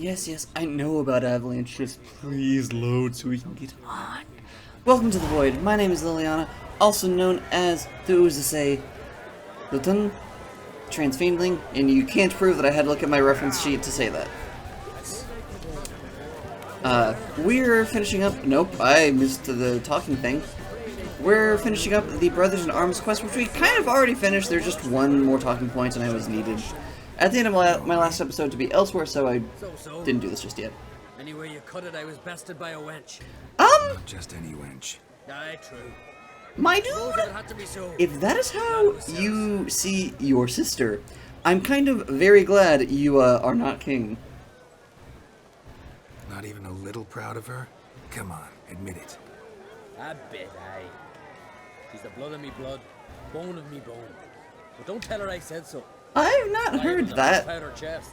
Yes, yes, I know about Avalanche. Just please load so we can get on. Welcome to the Void. My name is Liliana, also known as the Uzase Lutun Transfiendling, and you can't prove that I had to look at my reference sheet to say that. We're finishing up. Nope, I missed the talking thing. We're finishing up the Brothers in Arms quest, which we kind of already finished. There's just one more talking point, and I was needed at the end of my last episode to be elsewhere, so I didn't do this just yet. Anywhere you cut it, I was bested by a wench. Not just any wench. Aye, true. My dude, It had to be so. if that is how you see your sister, I'm kind of very glad you are not king. Not even a little proud of her? Come on, admit it. A bit, aye. She's the blood of me blood, bone of me bone. But don't tell her I said so. I've not heard that. Out her chest.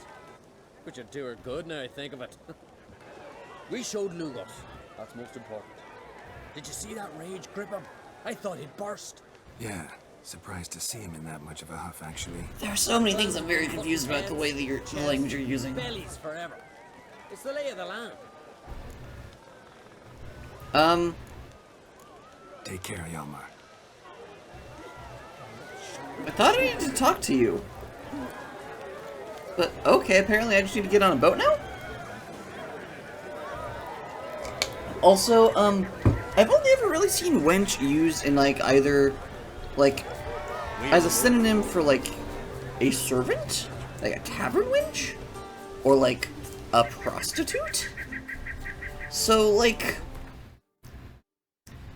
Which would do her good now I think of it. We showed Lugos. That's most important. Did you see that rage grip him? I thought he'd burst. Yeah, surprised to see him in that much of a huff, actually. There are so many things I'm very confused about the way that the language you're using. Bellies forever. It's the lay of the land. Take care, Yalmar. I thought I needed to talk to you. But, okay, apparently I just need to get on a boat now? Also, I've only ever really seen wench used in, like, either, like, as a synonym for, like, a servant? Like a tavern wench? Or, like, a prostitute? So, like,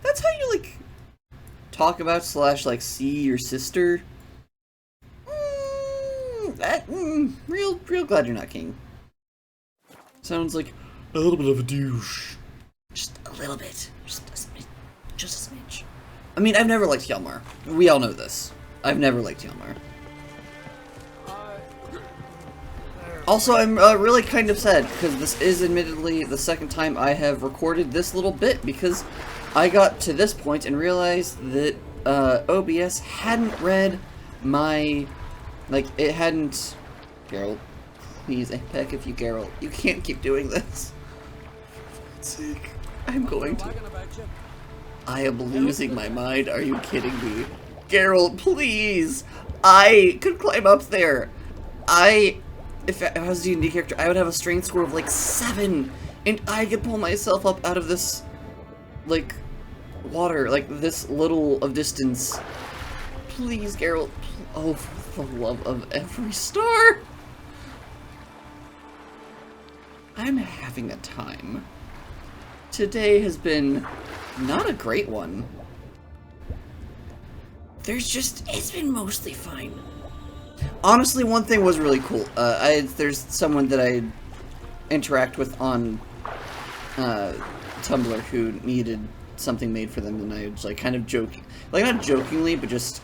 that's how you, like, talk about / like, see your sister. Real glad you're not king. Sounds like a little bit of a douche. Just a little bit. Just a smidge. I mean, I've never liked Hjalmar. We all know this. I've never liked Hjalmar. Also, I'm really kind of sad, because this is admittedly the second time I have recorded this little bit, because I got to this point and realized that OBS hadn't read my... Like, it hadn't... Geralt, please, I beg of you, Geralt. You can't keep doing this. For God's sake. I'm going to... I am losing my mind. Are you kidding me? Geralt, please! I could climb up there. If I was a D&D character, I would have a strength score of, like, 7. And I could pull myself up out of this, like, water. Like, this little of distance. Please, Geralt. Oh, for the love of every star! I'm having a time. Today has been not a great one. It's been mostly fine. Honestly, one thing was really cool. There's someone that I interact with on Tumblr who needed something made for them, and I was like kind of joking, like not jokingly, but just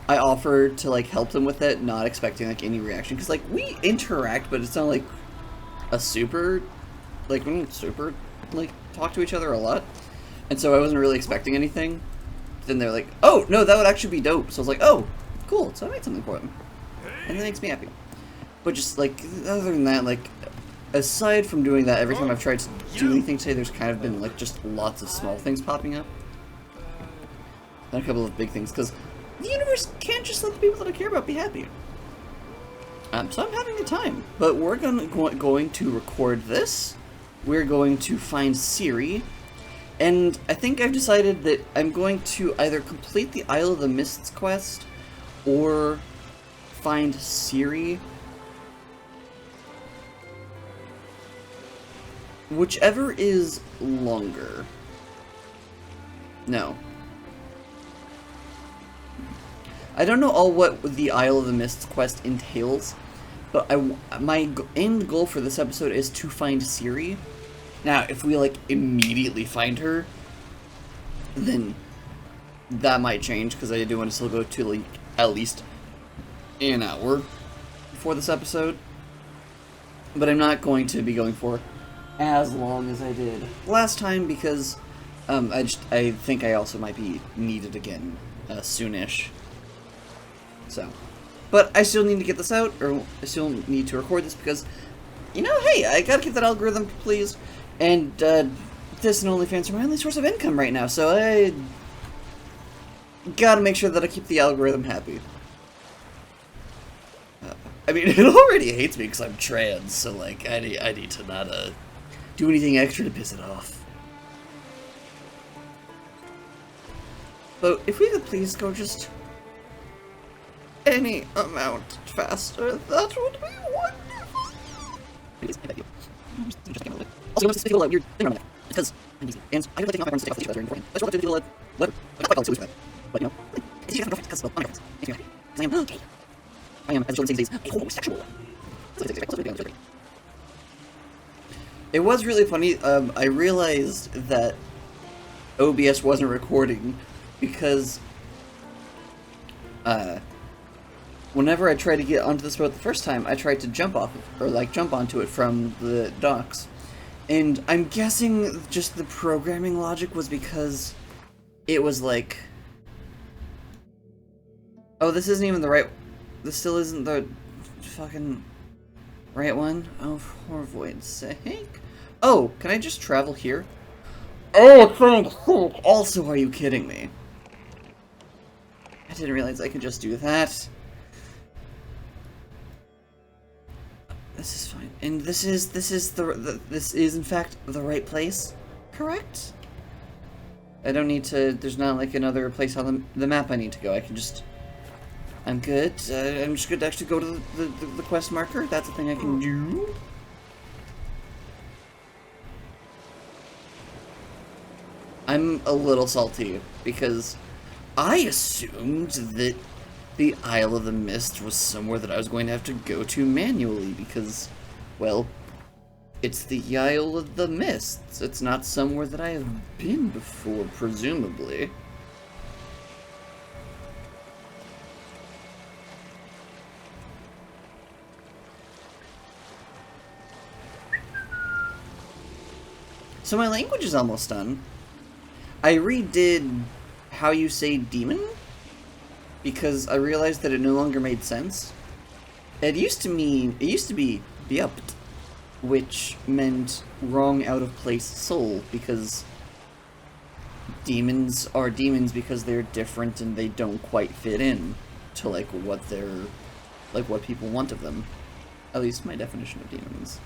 I offered to like help them with it, not expecting like any reaction, because like we interact, but it's not like a super, like we don't super like talk to each other a lot, and so I wasn't really expecting anything. Then they're like, "Oh no, that would actually be dope." So I was like, "Oh, cool!" So I made something for them, and it makes me happy. But just like other than that, like aside from doing that, every time I've tried to do anything today, there's kind of been like just lots of small things popping up, and a couple of big things, because the universe can't just let the people that I care about be happy. So I'm having a time. But we're going to record this. We're going to find Ciri. And I think I've decided that I'm going to either complete the Isle of the Mists quest or find Ciri. Whichever is longer. No. I don't know what the Isle of the Mists quest entails, but my end goal for this episode is to find Ciri. Now, if we, like, immediately find her, then that might change, because I do want to still go to, like, at least an hour before this episode. But I'm not going to be going for as long as I did last time, because I think I also might be needed again soonish. So, but I still need to get this out, or I still need to record this, because you know, hey, I gotta keep that algorithm pleased. And, this and OnlyFans are my only source of income right now, so I gotta make sure that I keep the algorithm happy. I mean, it already hates me because I'm trans, so, like, I need to not, do anything extra to piss it off. But if we could please go just any amount faster, that would be wonderful. Please, I beg you. Just a little bit. Also, notice this people weird thing around my neck. It's because I'm easy. And I would like to take off my arms to take off the t-shirt during the Let's roll up to people, whatever. I quite call it so that. But, you know, it's easy to have because, well, I'm not makes me happy. Because I am gay. I am, as the children say these days, a homosexual. It was really funny. I realized that OBS wasn't recording because whenever I tried to get onto this boat the first time, I tried to jump off it, or like jump onto it from the docks. And I'm guessing just the programming logic was because it was like, oh, this isn't even the right, this still isn't the fucking right one? Oh, for void's sake. Oh, can I just travel here? Oh, thank fuck. Also, are you kidding me? I didn't realize I could just do that. This is fine. And this is in fact the right place, correct? I don't need to, there's not like another place on the map I need to go. I can just, I'm good. I'm just good to actually go to the quest marker. That's a thing I can do. I'm a little salty because I assumed that the Isle of the Mist was somewhere that I was going to have to go to manually because, well, it's the Isle of the Mist. It's not somewhere that I have been before, presumably. So my language is almost done. I redid how you say demon because I realized that it no longer made sense. It used to be biept, which meant wrong, out of place soul, because demons are demons because they're different and they don't quite fit in to like what they're like what people want of them. At least my definition of demons.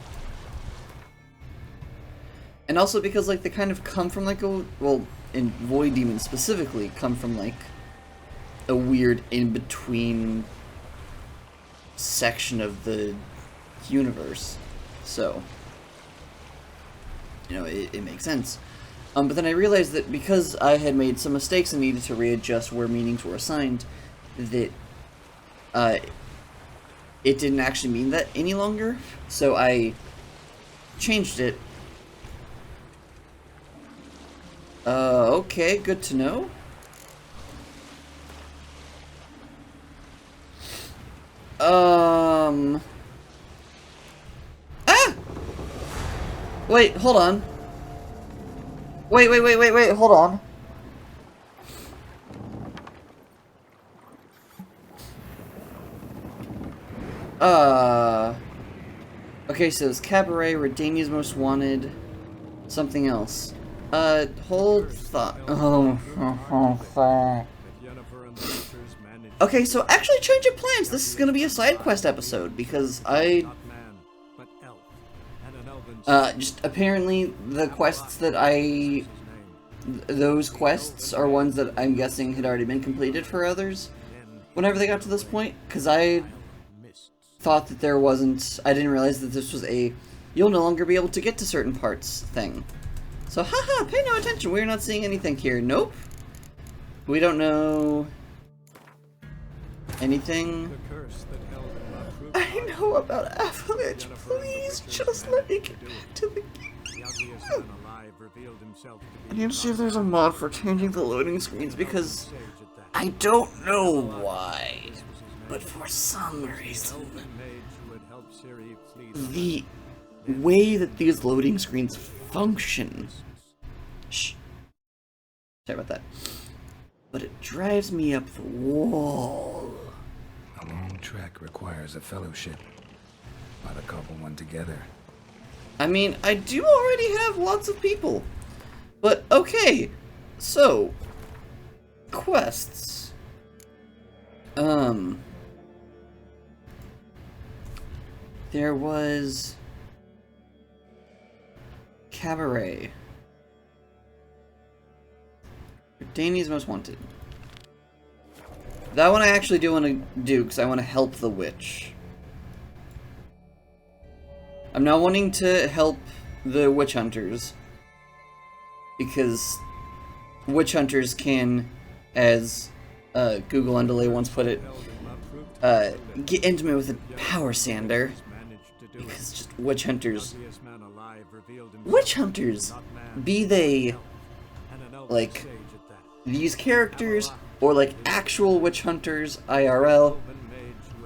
And also because like they kind of come from like a, well, in void demons specifically come from like a weird in-between section of the universe. So, you know, it makes sense. But then I realized that because I had made some mistakes and needed to readjust where meanings were assigned, that it didn't actually mean that any longer. So I changed it. Okay, good to know. Ah! Wait, hold on. Wait, hold on. Okay, so it's Cabaret, Redania's Most Wanted, something else. Hold thought. Okay, so actually change of plans. This is gonna be a side quest episode because just apparently the quests that those quests are ones that I'm guessing had already been completed for others whenever they got to this point, because I thought that there wasn't, I didn't realize that this was a you'll no longer be able to get to certain parts thing. So, haha, pay no attention, we're not seeing anything here. Nope. We don't know anything. I know about Avalanche, please just let me get back to the game. I need to see if there's a mod for changing the loading screens because I don't know why, but for some reason, the way that these loading screens function, shh, sorry about that, but it drives me up the wall. A long trek requires a fellowship. Ought to cobble one together. I mean, I do already have lots of people. But, okay. So, quests. There was... Cabaret. Danny's Most Wanted. That one I actually do want to do, because I want to help the witch. I'm not wanting to help the witch hunters, because witch hunters can, as Google Underlay once put it, get intimate with a power sander, because just witch hunters, be they, like, these characters, or like actual witch hunters, IRL,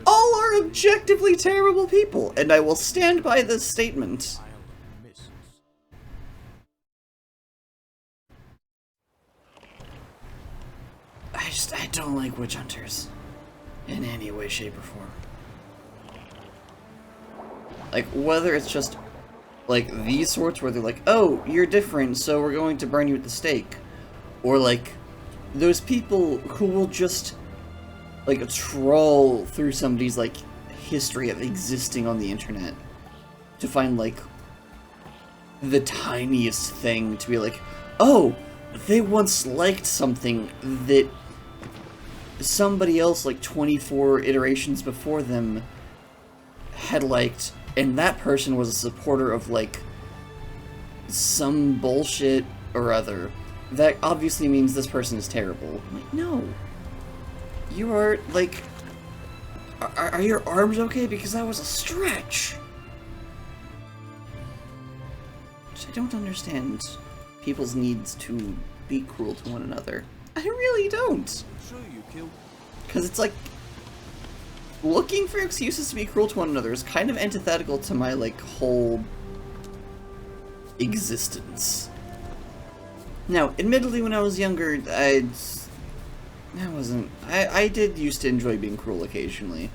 all are objectively terrible people, and I will stand by this statement. I don't like witch hunters. In any way, shape, or form. Like, whether it's just, like, these sorts where they're like, oh, you're different, so we're going to burn you at the stake. Or, like, those people who will just, like, troll through somebody's, like, history of existing on the internet to find, like, the tiniest thing to be like, oh, they once liked something that somebody else, like, 24 iterations before them had liked, and that person was a supporter of, like, some bullshit or other. That obviously means this person is terrible. I'm like, no. You are, like... Are your arms okay? Because that was a stretch! Which I don't understand people's needs to be cruel to one another. I really don't. Because it's like... looking for excuses to be cruel to one another is kind of antithetical to my, like, whole... existence. Now, admittedly, when I was younger, I did used to enjoy being cruel occasionally.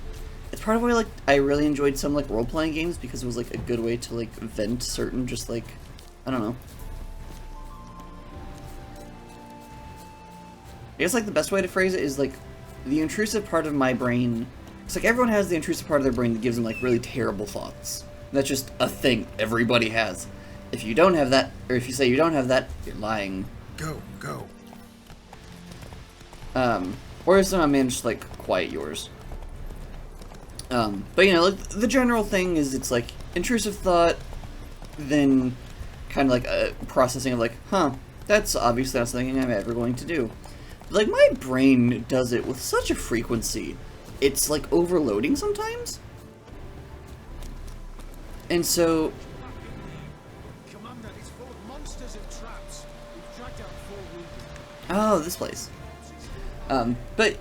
It's part of why, like, I really enjoyed some, like, role-playing games, because it was, like, a good way to, like, vent certain, just, like, I don't know. I guess, like, the best way to phrase it is, like, the intrusive part of my brain. It's like everyone has the intrusive part of their brain that gives them, like, really terrible thoughts. That's just a thing everybody has. If you don't have that, or if you say you don't have that, you're lying. Go. Or if somehow managed to, like, quiet yours. But, you know, like, the general thing is it's, like, intrusive thought, then kind of, like, a processing of, like, huh, that's obviously not something I'm ever going to do. But, like, my brain does it with such a frequency, it's, like, overloading sometimes. And so... Oh, this place. But,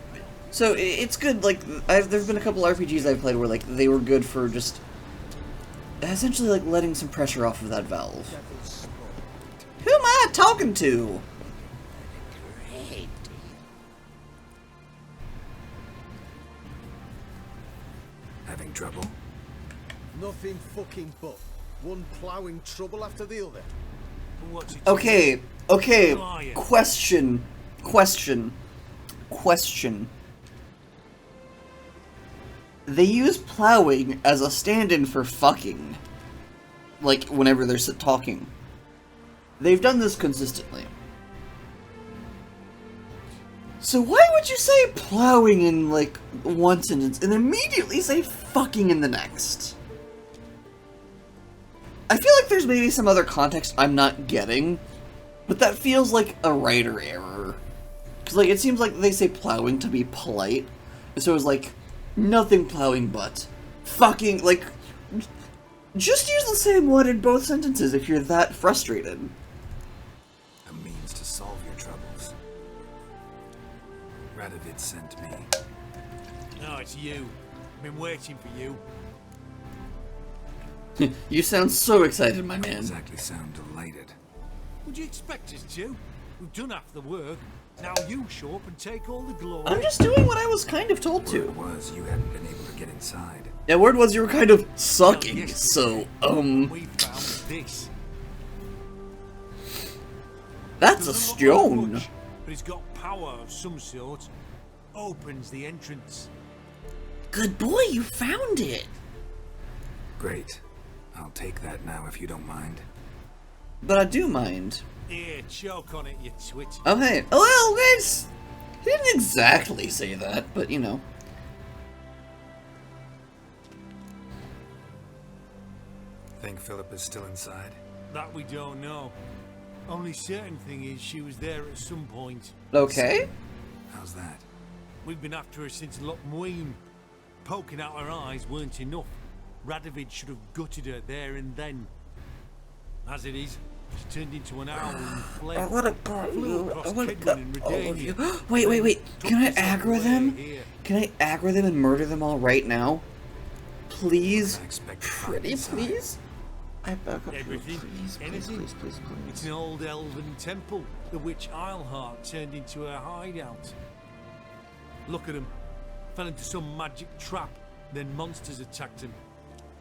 so, it's good, like, there's been a couple RPGs I've played where, like, they were good for just, essentially, like, letting some pressure off of that valve. Who am I talking to? Having trouble? Nothing fucking but. One ploughing trouble after the other. Okay, question. They use plowing as a stand-in for fucking. Like, whenever they're talking. They've done this consistently. So why would you say plowing in, like, one sentence and immediately say fucking in the next? I feel like there's maybe some other context I'm not getting, but that feels like a writer error. Because, like, it seems like they say plowing to be polite, and so it's like, nothing plowing but fucking, like, just use the same one in both sentences if you're that frustrated. A means to solve your troubles. Radovid sent me. No, it's you. I've been waiting for you. You sound so excited, my man. Exactly sound delighted. Would you expect us to? We've done half the work. Now you show up and take all the glory. I'm just doing what I was kind of told Word to. was you hadn't been able to get inside. inside. Yeah, word was you were kind of sucking, Yesterday, so, we found this. that's a Doesn't look like stone. much, but it's got power of some sort. Opens the entrance. Good boy, you found it. Great. I'll take that now if you don't mind. But I do mind. Here, choke on it, you twit. Oh, hey. Oh, well, it's... He didn't exactly say that, but, you know. Think Philip is still inside? That we don't know. Only certain thing is she was there at some point. Okay. How's that? We've been after her since Lochmuin. Poking out her eyes weren't enough. Radovid should have gutted her there and then. As it is, she turned into an owl and fled. I wanna got Flew you. across I wanna Kidman got and all of you. Redania. Wait, wait, wait. Took Can I herself aggro away them? here. Can I aggro them and murder them all right now? Please? I expect to find Pretty inside. please? I back up. Everything, Please, please, anything. please, please, It's please. an old elven temple, the witch Isleheart turned into her hideout. Look at him. Fell into some magic trap, then monsters attacked him.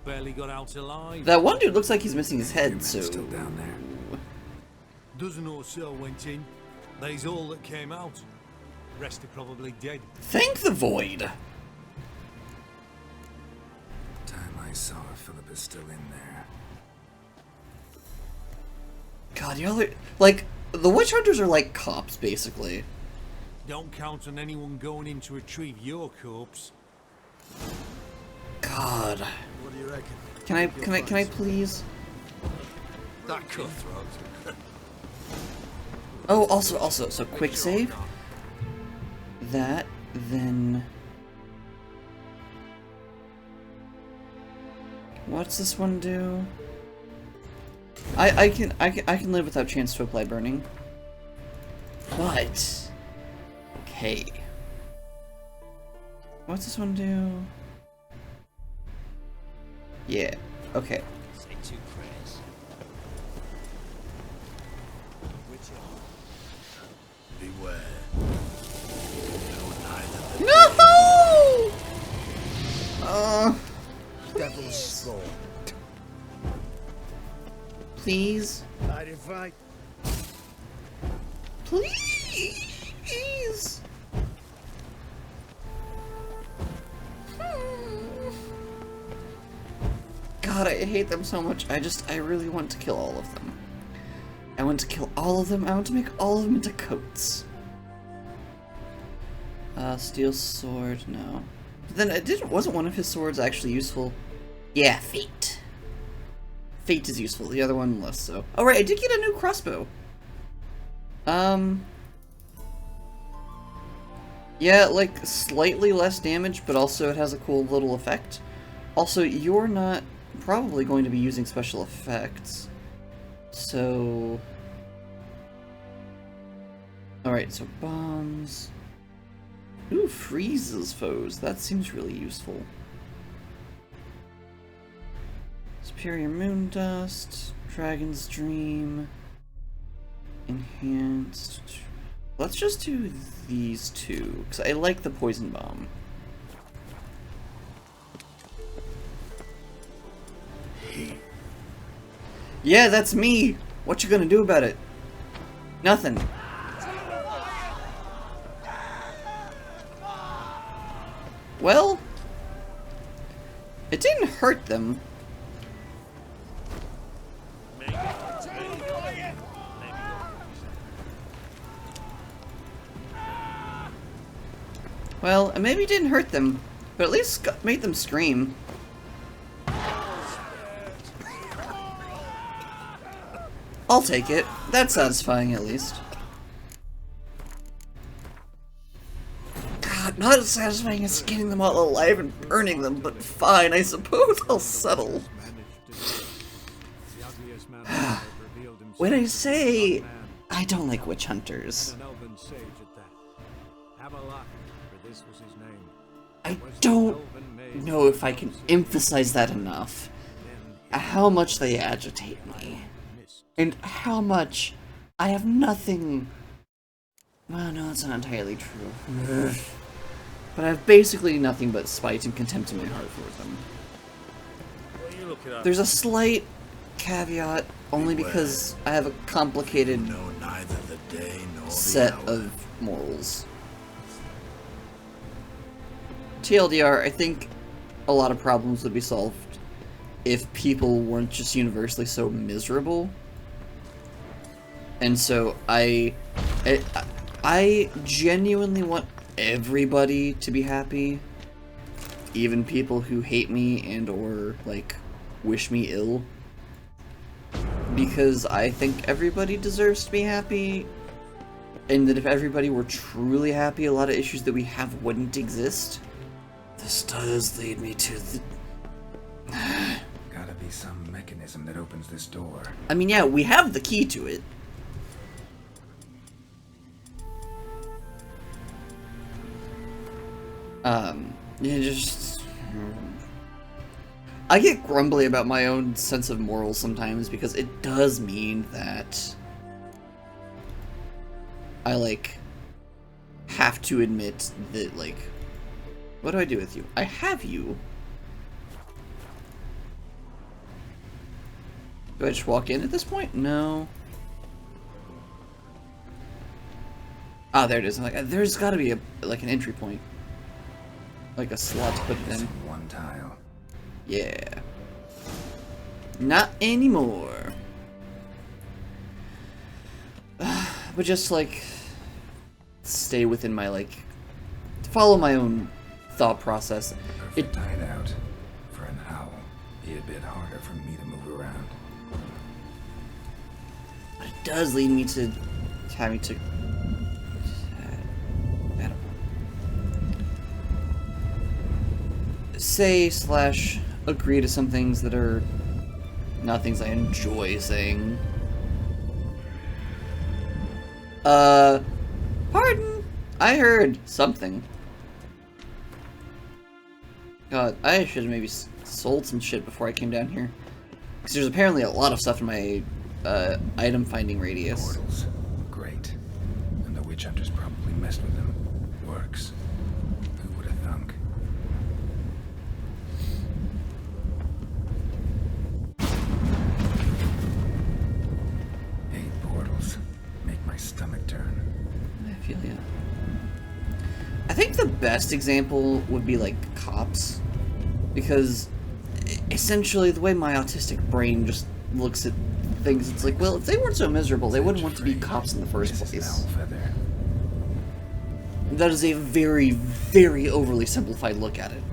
Barely got out alive. That one dude looks like he's missing his head, Human's so... still down there. Dozen or so went in. They's all that came out. Rest are probably dead. Thank the void. Time I saw Philip is still in there. God, y'all are... Like, the witch hunters are like cops, basically. Don't count on anyone going in to retrieve your corpse. God. What do you reckon? Can I please? That cutthroat. Oh, also, so quick save. That, then... What's this one do? I can live without chance to apply burning. But... Okay. What's this one do? Yeah, okay. Say two prayers. Beware. No! Devil's spawn. Please? I'd invite. Please! God, I hate them so much. I really want to kill all of them. I want to kill all of them. I want to make all of them into coats. Steel sword, no. But then wasn't one of his swords actually useful? Yeah, fate. Fate is useful, the other one less so. Oh right, I did get a new crossbow. Yeah, like, slightly less damage, but also it has a cool little effect. Also, you're not probably going to be using special effects. So... Alright, so bombs... Ooh, freezes foes. That seems really useful. Superior Moon Dust, Dragon's Dream, Enhanced... Let's just do these two, because I like the Poison Bomb. Yeah, that's me! What you gonna do about it? Nothing. Well... It didn't hurt them. Well, maybe it didn't hurt them, but at least made them scream. I'll take it. That's satisfying, at least. God, not as satisfying as skinning them all alive and burning them, but fine, I suppose I'll settle. When I say I don't like witch hunters, I don't know if I can emphasize that enough. How much they agitate me. And how much I have nothing... Well, no, that's not entirely true. But I have basically nothing but spite and contempt in my heart for them. What are you looking at? There's a slight caveat, only because I have a complicated know neither the day nor set of morals. TLDR, I think a lot of problems would be solved if people weren't just universally so miserable. And so I genuinely want everybody to be happy, even people who hate me and or like wish me ill, because I think everybody deserves to be happy, and that if everybody were truly happy, a lot of issues that we have wouldn't exist. This does lead me to the... Gotta be some mechanism that opens this door. I mean, yeah, we have the key to it. Yeah, just... I get grumbly about my own sense of morals sometimes, because it does mean that I, like, have to admit that, like, what do I do with you? I have you. Do I just walk in at this point? No. Ah, there it is. I'm like, there's gotta be like an entry point. Like a slot to put it in. Missing one tile. Yeah. Not anymore. But just like stay within my like follow my own thought process. Perfect hideout for an owl. Be a bit harder for me to move around. It does lead me to having to say / agree to some things that are not things I enjoy saying. Pardon? I heard something. God, I should have maybe sold some shit before I came down here. Because there's apparently a lot of stuff in my item finding radius. Portals. Great. And the witch hunters probably messed with them. Works. Who would have thunk? Portals make my stomach turn. I feel ya. I think the best example would be like cops, because essentially the way my autistic brain just looks at things, it's like, well, if they weren't so miserable, they wouldn't want to be cops in the first place. That is a very, very overly simplified look at it,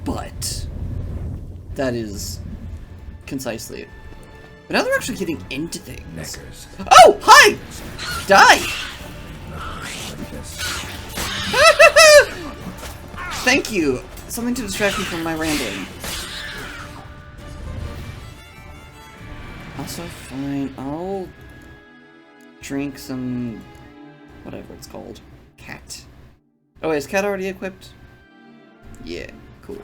but that is concisely it. But now they're actually getting into things. Neckers. Oh, hi! Die! Thank you. Something to distract me from my rambling. Also, fine. I'll drink some... whatever it's called. Cat. Oh wait, is Cat already equipped? Yeah, cool.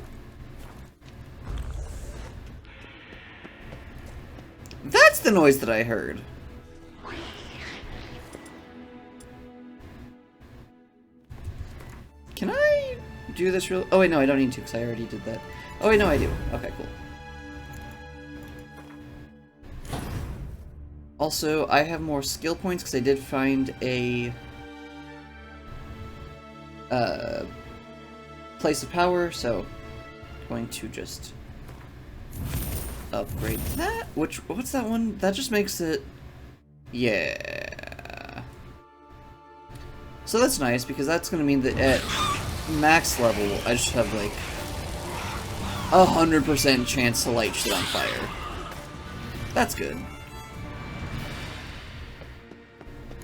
That's the noise that I heard. Can I do this real... oh wait, no, I don't need to, because I already did that. Oh wait, no, I do. Okay, cool. Also, I have more skill points, because I did find a... place of power, so... I'm going to just... upgrade that? What's that one? That just makes it... yeah... so that's nice, because that's gonna mean that at max level, I just have like 100% chance to light shit on fire. That's good.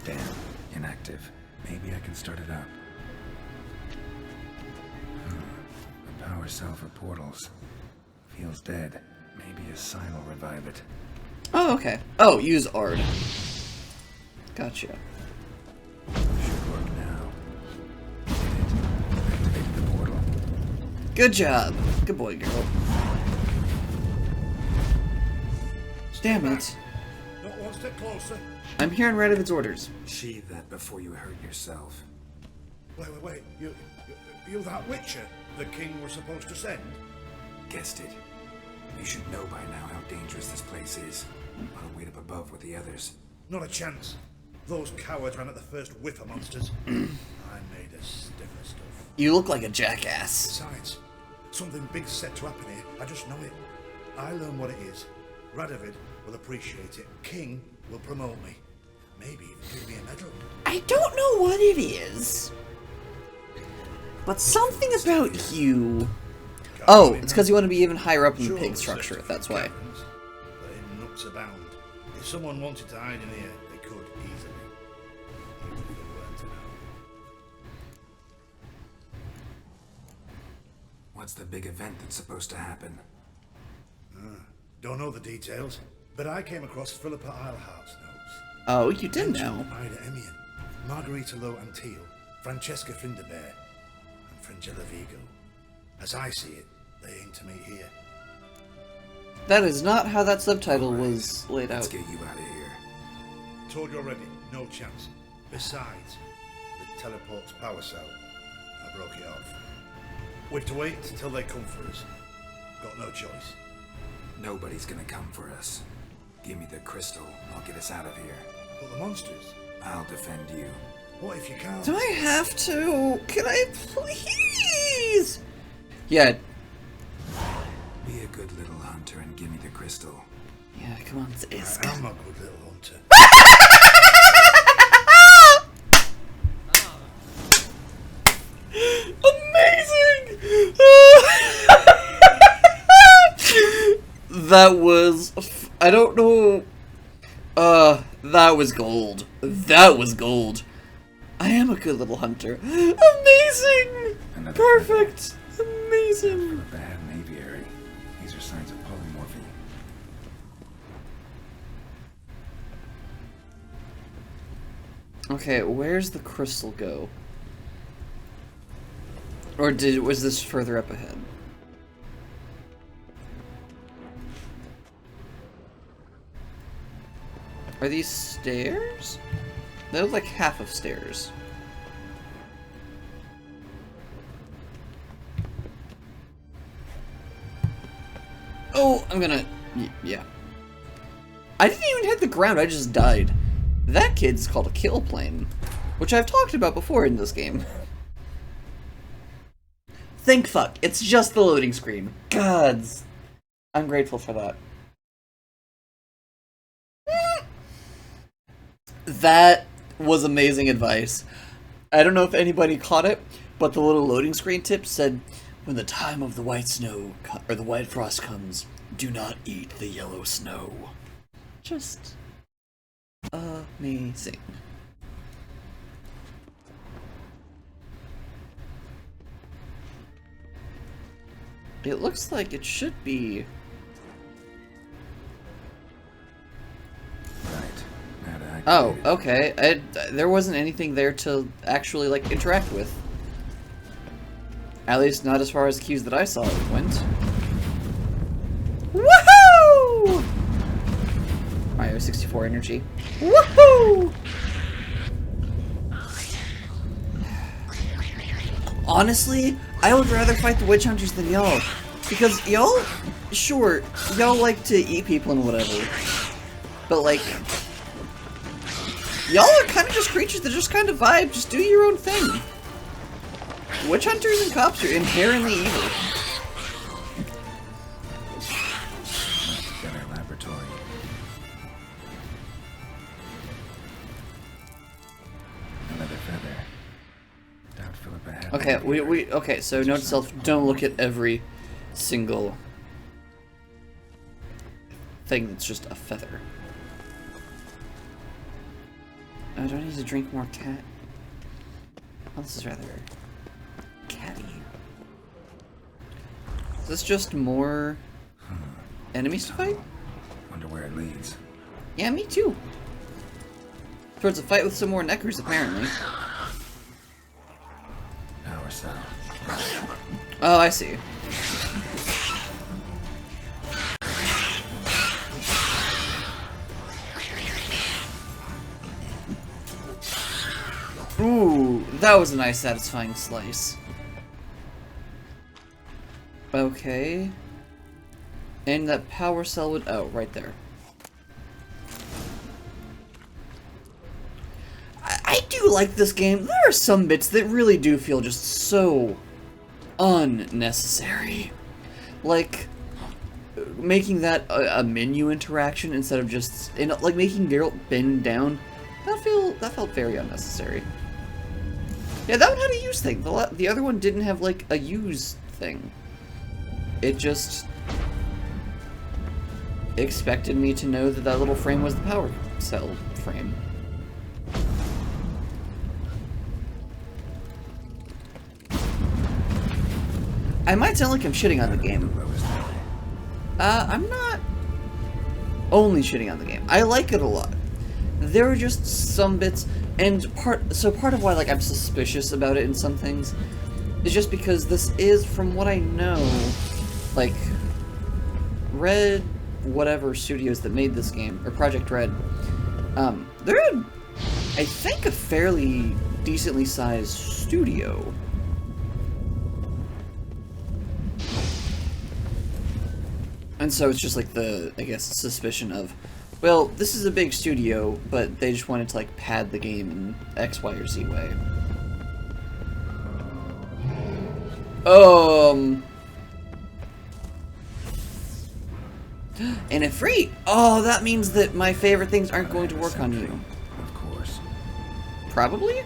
Damn, inactive. Maybe I can start it up. The power cell for portals. Feels dead. Maybe a sign will revive it. Oh, okay. Oh, use Ard. Gotcha. Should work now. Activate the portal. Good job. Good boy, girl. Damn it. Not one step closer. I'm hearing Radovid's orders. Sheathe that before you hurt yourself. Wait. You that Witcher the king was supposed to send? Guessed it. You should know by now how dangerous this place is. I'll wait up above with the others. Not a chance. Those cowards ran at the first whiff of monsters. I made a stiffer stuff. You look like a jackass. Besides, something big's set to happen here. I just know it. I learn what it is. Radovid will appreciate it. King will promote me. Maybe even give me a medal. I don't know what it is, but something about you. Oh, it's because you want to be even higher up in the pig structure. That's why. But in nooks abound. If someone wanted to hide in here, they could easily. Even if they weren't to know. What's the big event that's supposed to happen? Don't know the details, but I came across Philippa Eilhart's notes. Oh, you did know. Ida Emian, Margarita Low Antil, Francesca Finderbear, and Frangella Vigo. As I see it, they aim to meet here. That is not how that subtitle was laid Let's out. get you out of here. Told you already, no chance. Besides, the teleport's power cell. I broke it off. We have to wait till they come for us. Got no choice. Nobody's gonna come for us. Give me the crystal. I'll get us out of here. But the monsters? I'll defend you. What if you can't? Do I have to? Can I please? Yeah. Be a good little hunter and give me the crystal. Yeah, come on, it's I'm a good little hunter. Amazing! That was... I don't know... that was gold. That was gold. I am a good little hunter. Amazing! Another Perfect! Amazing! Philippa had an aviary. These are signs of polymorphy. Okay, where's the crystal go? Or was this further up ahead? Are these stairs? They look like half of stairs. Oh, I'm gonna... yeah. I didn't even hit the ground, I just died. That kid's called a kill plane, which I've talked about before in this game. Thank fuck, it's just the loading screen. Gods. I'm grateful for that. That was amazing advice. I don't know if anybody caught it, but the little loading screen tip said, when the time of the white snow, or the white frost comes, do not eat the yellow snow. Just amazing. It looks like it should be... Right. Now to activate Oh, it. okay. There wasn't anything there to actually, like, interact with. At least not as far as cues that I saw it went. Woohoo! Mario 64 energy. Woohoo! Honestly, I would rather fight the witch hunters than y'all. Because y'all, sure, y'all like to eat people and whatever. But like, y'all are kind of just creatures that just kind of vibe, just do your own thing. Witch hunters and cops are inherently evil. Better laboratory. Another feather. Doubt Philippa had Okay, an we aviary. okay, so note to self, don't look at every single thing that's just a feather. Oh, do I need to drink more cat? Oh, this is rather catty. Is this just more enemies to fight? Wonder where it leads. Yeah, me too. Towards a fight with some more neckers, apparently. Power cell. Oh, I see. Ooh, that was a nice satisfying slice. Okay. And that power cell would... Oh, right there. I do like this game. There are some bits that really do feel just so unnecessary. Like, making that a menu interaction instead of just... like, making Geralt bend down. That felt very unnecessary. Yeah, that one had a use thing. The other one didn't have, like, a use thing. It just expected me to know that that little frame was the power cell frame. I might sound like I'm shitting on the game. I'm not only shitting on the game. I like it a lot. There are just some bits, and part of why, like, I'm suspicious about it in some things is just because this is, from what I know, like, Red whatever studios that made this game, or Project Red, they're, I think, a fairly decently sized studio. And so it's just like the, I guess, suspicion of, well, this is a big studio, but they just wanted to, like, pad the game in X, Y, or Z way. And if free! Oh, that means that my favorite things aren't going to work on you. Of course. Probably?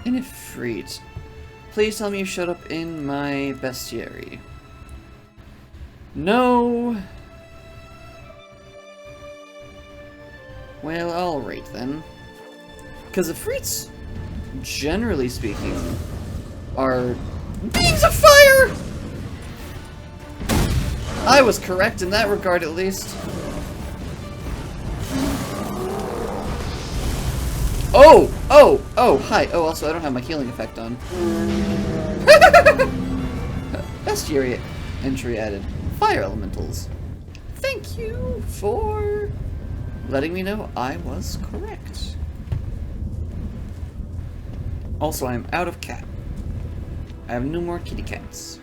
And if free, please tell me you showed up in my bestiary. No. Well, alright then. Because the Freets, generally speaking, are beings of fire! I was correct in that regard, at least. Oh! Oh! Oh, hi. Oh, also, I don't have my healing effect on. Bestiary entry added. Fire elementals. Thank you for letting me know I was correct. Also, I am out of cat. I have no more kitty cats.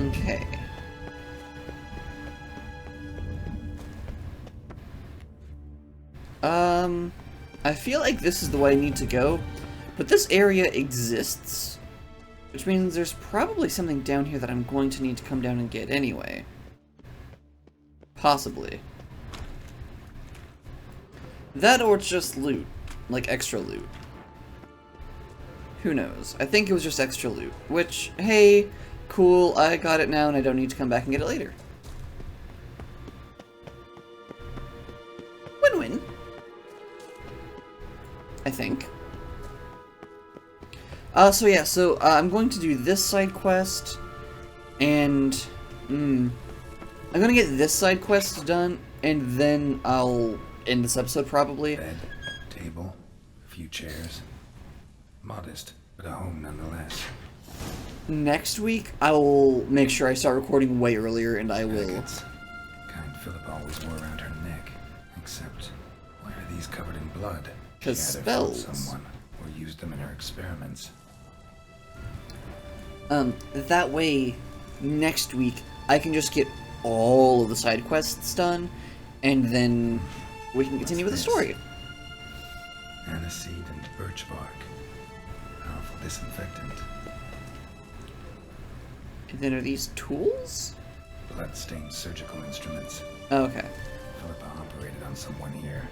Okay. I feel like this is the way I need to go, but this area exists, which means there's probably something down here that I'm going to need to come down and get anyway. Possibly. That or it's just loot, like extra loot. Who knows? I think it was just extra loot, which, hey, cool, I got it now and I don't need to come back and get it later. Win-win. I think. So yeah, I'm going to do this side quest, and, I'm gonna get this side quest done, and then I'll end this episode, probably. Bed, table, a few chairs. Modest, but a home nonetheless. Next week, I will make sure I start recording way earlier, and I will... Medicates. Kind Philip always wore around her neck. Except, why are these covered in blood? 'Cause She either killed spells. someone, or used them in her experiments. That way, next week, I can just get all of the side quests done, and then we can continue with the story. Aniseed and birch bark. Powerful disinfectant. And then are these tools? Blood-stained surgical instruments. Okay. Philippa operated on someone here.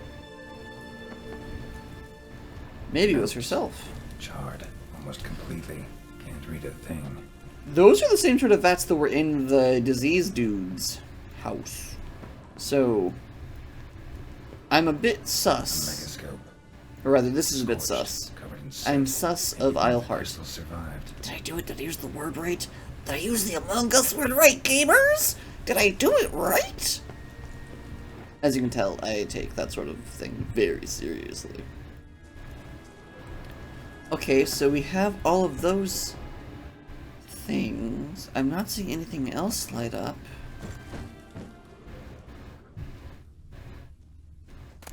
Maybe it was herself. Charred, almost completely. Can't read a thing. Those are the same sort of vats that were in the disease dude's house. So, I'm a bit A sus. megascope. Or rather, this is a bit Scorched, sus. covered in I'm soot. sus Maybe of one Isleheart. crystal survived. Did I do it? Did I use the word right? Did I use the Among Us word right, gamers? Did I do it right? As you can tell, I take that sort of thing very seriously. Okay, so we have all of those things. I'm not seeing anything else light up.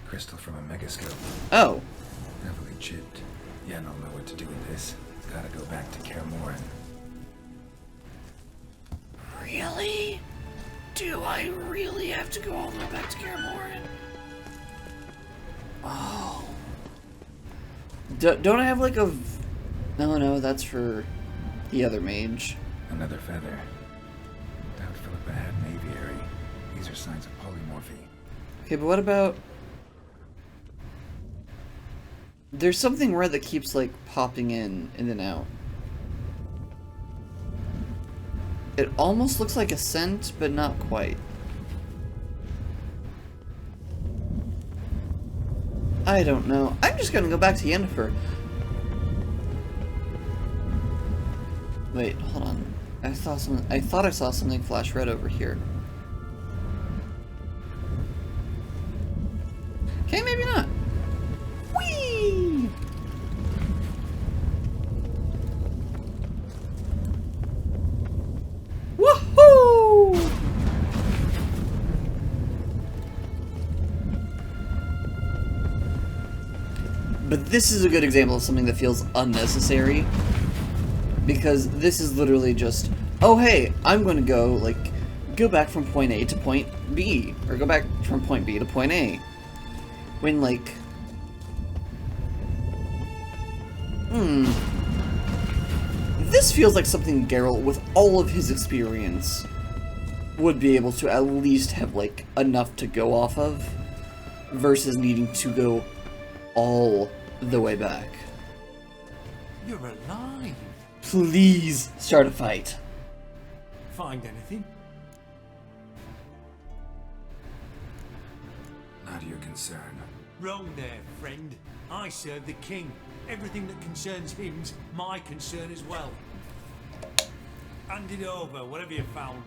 Crystal from a megascope. Oh. Heavily chipped. Yeah, I don't know what to do with this. Gotta go back to Kaer Morhen. Really? Do I really have to go all the way back to Kaer Morhen? Oh. Don't I have like a... No, that's for the other mage. Another feather. Doubt Philippa had an aviary. These are signs of polymorphy. Okay, but what about... There's something red that keeps like popping in and out. It almost looks like a scent, but not quite. I don't know. I'm just gonna go back to Yennefer. Wait, hold on. I thought I saw something flash red over here. Okay, maybe not. Whee! Woohoo! But this is a good example of something that feels unnecessary. Because this is literally just, oh hey, I'm going to go back from point A to point B. Or go back from point B to point A. When like... This feels like something Geralt, with all of his experience, would be able to at least have like enough to go off of. Versus needing to go all the way back. You're alive. Please start a fight. Find anything? Not your concern. Wrong there, friend. I serve the king. Everything that concerns him's my concern as well. Hand it over, whatever you found.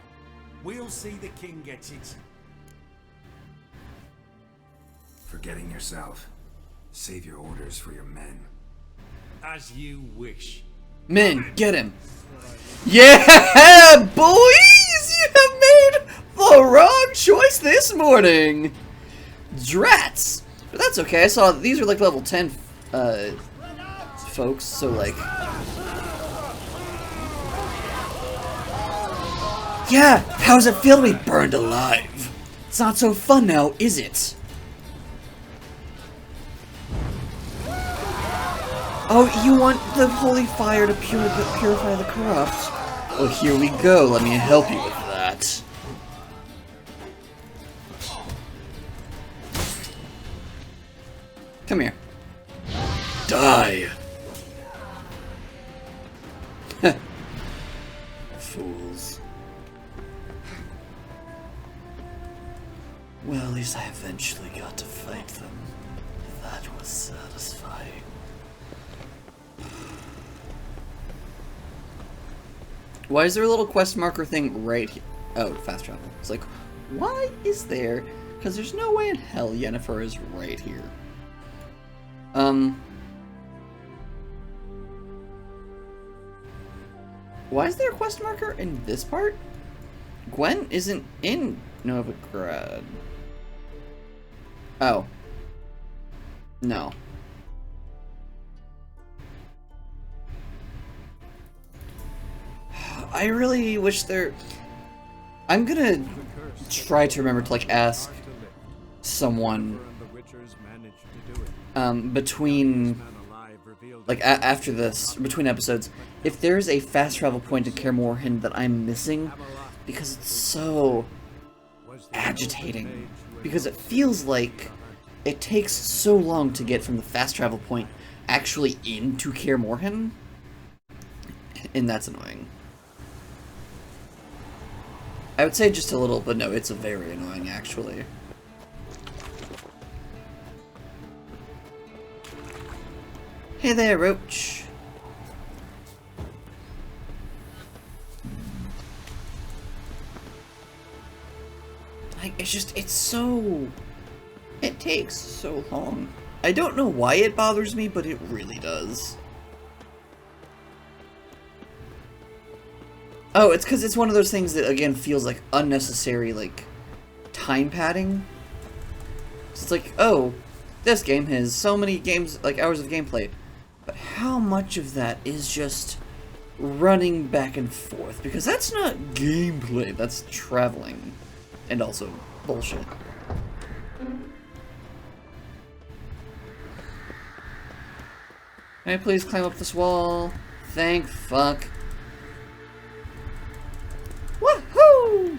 We'll see the king gets it. Forgetting yourself. Save your orders for your men. As you wish. Men, get him. Yeah, boys! You have made the wrong choice this morning. Drats! But that's okay, I saw these are like level 10 folks, so like... Yeah, how's it feel to be burned alive? It's not so fun now, is it? Oh, you want the holy fire to purify the corrupt? Well, here we go. Let me help you with that. Come here. Die. Fools. Well, at least I eventually got to fight them. That was satisfying. Why is there a little quest marker thing right here? Oh, fast travel. It's like, why is there? Because there's no way in hell Yennefer is right here. Why is there a quest marker in this part? Gwen isn't in Novigrad. Oh. No. I really wish there... I'm gonna try to remember to, like, ask someone, between, like, after this, between episodes, if there's a fast travel point in Kaer Morhen that I'm missing, because it's so agitating. Because it feels like it takes so long to get from the fast travel point actually into Kaer Morhen, and that's annoying. I would say just a little, but no, it's very annoying, actually. Hey there, Roach. It's so... It takes so long. I don't know why it bothers me, but it really does. Oh, it's because it's one of those things that, again, feels like unnecessary, like, time padding. So it's like, oh, This game has so many hours of gameplay, but how much of that is just running back and forth? Because that's not gameplay, that's traveling. And also bullshit. Can I please climb up this wall? Thank fuck. Woohoo!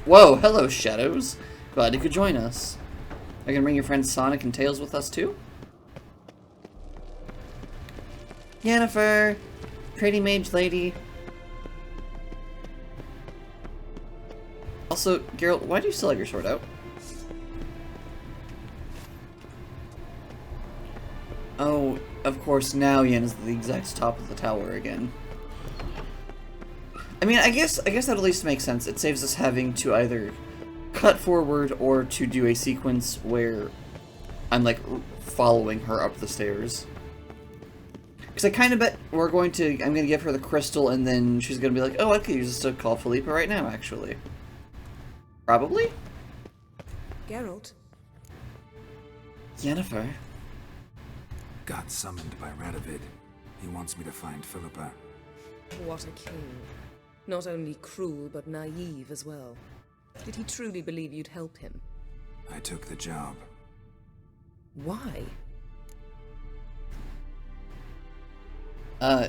Whoa, hello Shadows. Glad you could join us. Are you gonna bring your friends Sonic and Tails with us too? Yennefer! Pretty mage lady. Also, Geralt, why do you still have your sword out? Oh, of course, now Yen is at the exact top of the tower again. I mean, I guess that at least makes sense. It saves us having to either cut forward or to do a sequence where I'm like following her up the stairs. Because I kind of bet I'm going to give her the crystal and then she's going to be like, oh, I could use this to call Philippa right now, actually. Probably? Geralt? Yennefer? Got summoned by Radovid. He wants me to find Philippa. What a king. Not only cruel, but naive as well. Did he truly believe you'd help him? I took the job. Why?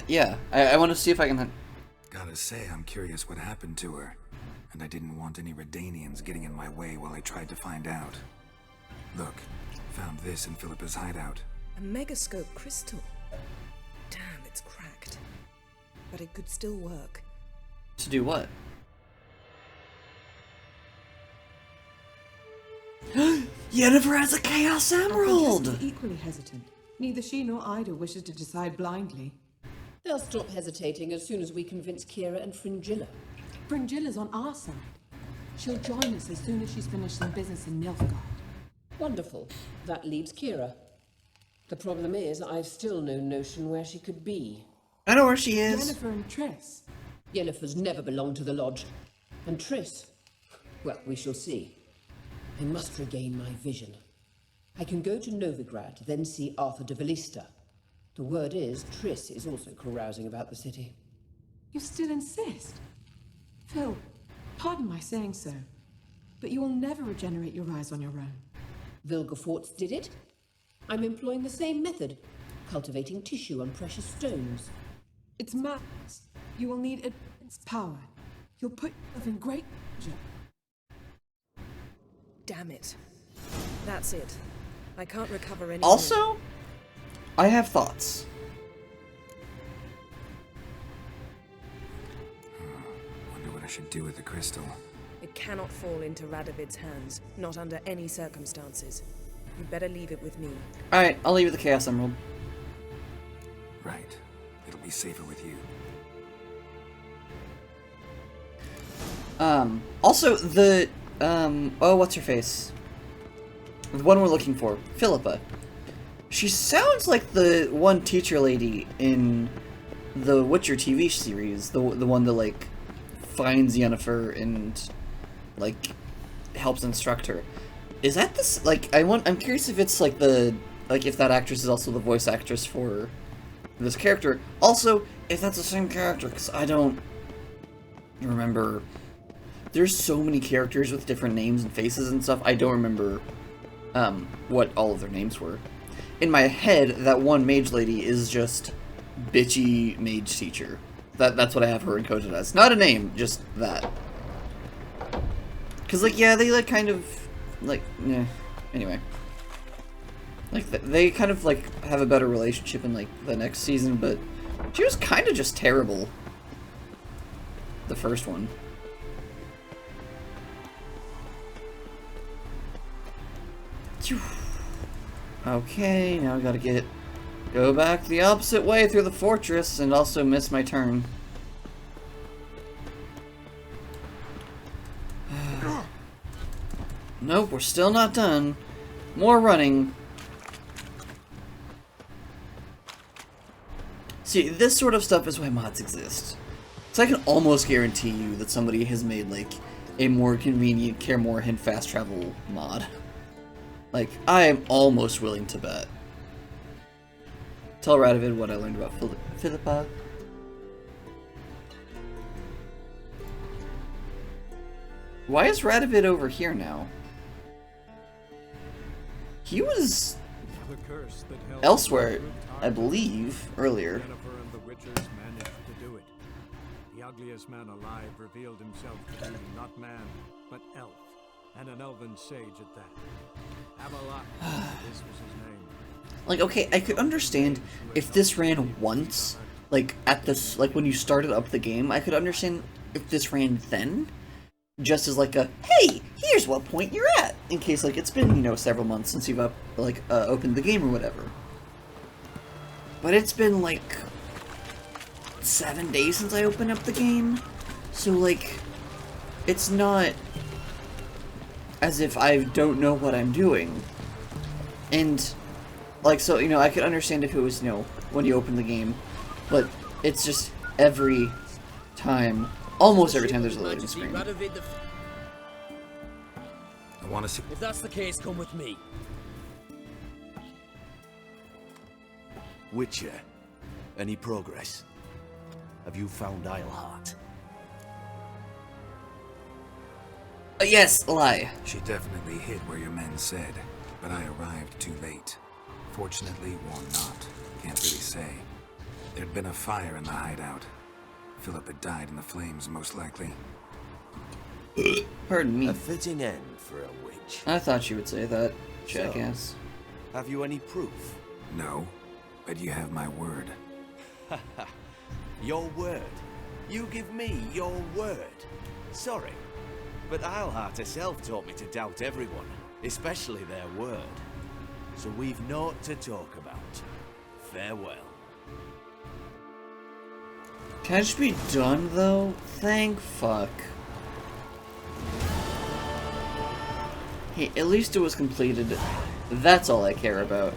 Yeah. I want to see if I can... Gotta say, I'm curious what happened to her. And I didn't want any Redanians getting in my way while I tried to find out. Look, found this in Philippa's hideout. A megascope crystal. Damn, it's cracked. But it could still work. To do what? Yennefer has a Chaos Emerald! Is equally hesitant. Neither she nor Ida wishes to decide blindly. They'll stop hesitating as soon as we convince Kira and Fringilla. Fringilla's on our side. She'll join us as soon as she's finished some business in Nilfgaard. Wonderful. That leaves Kira. The problem is, I've still no notion where she could be. I know where she is. Yennefer and Triss. Yennefer's never belonged to the Lodge. And Triss? Well, we shall see. I must regain my vision. I can go to Novigrad, then see Arthur de Valista. The word is, Triss is also carousing about the city. You still insist? Phil, pardon my saying so, but you will never regenerate your eyes on your own. Vilgefortz did it. I'm employing the same method, cultivating tissue on precious stones. It's madness. You will need immense power. You'll put yourself in great danger. Damn it. That's it. I can't recover any Also, I have thoughts. Wonder what I should do with the crystal. It cannot fall into Radovid's hands, not under any circumstances. You'd better leave it with me. Alright, I'll leave you the Chaos Emerald. Right. It'll be safer with you. Also, the, oh, what's her face? The one we're looking for, Philippa. She sounds like the one teacher lady in the Witcher TV series, the one that, like, finds Yennefer and, like, helps instruct her. Is that this, like, I'm curious if it's, like, if that actress is also the voice actress for this character. Also, if that's the same character, because I don't remember. There's so many characters with different names and faces and stuff, I don't remember what all of their names were. In my head, that one mage lady is just bitchy mage teacher. That's what I have her encoded as. Not a name, just that. Because, like, yeah, they, like, kind of, like, yeah. Anyway. Like, they kind of, like, have a better relationship in, like, the next season, but she was kind of just terrible. The first one. Okay, now I gotta go back the opposite way through the fortress and also miss my turn. Nope, we're still not done. More running. See, this sort of stuff is why mods exist. So I can almost guarantee you that somebody has made, like, a more convenient Kaer Morhen fast travel mod. Like, I am almost willing to bet. Tell Radovid what I learned about Philippa. Why is Radovid over here now? He was elsewhere, I believe, earlier. Jennifer and the Witchers managed to do it. The ugliest man alive revealed himself to be not man, but elf, and an elven sage at that. Avalok, this was his name. Like, okay, I could understand if this ran once, like, at this, like, when you started up the game, I could understand if this ran then, just as, like, a, hey, here's what point you're at, in case, like, it's been, you know, several months since you've, opened the game or whatever. But it's been, like, 7 days since I opened up the game, so, like, it's not as if I don't know what I'm doing. And, like, so, you know, I could understand if it was, you know, when you open the game, but it's just every time, almost every time there's a loading screen. I want to see. If that's the case, come with me. Witcher, any progress? Have you found Isleheart? Yes, lie. She definitely hit where your men said, but I arrived too late. Fortunately, or not, can't really say. There'd been a fire in the hideout. Philip had died in the flames, most likely. Pardon me. A fitting end for a witch. I thought you would say that, jackass. So, have you any proof? No, but you have my word. Your word? You give me your word? Sorry, but Isleheart herself taught me to doubt everyone, especially their word. So we've naught to talk about. Farewell. Can I just be done, though? Thank fuck. Hey, at least it was completed. That's all I care about.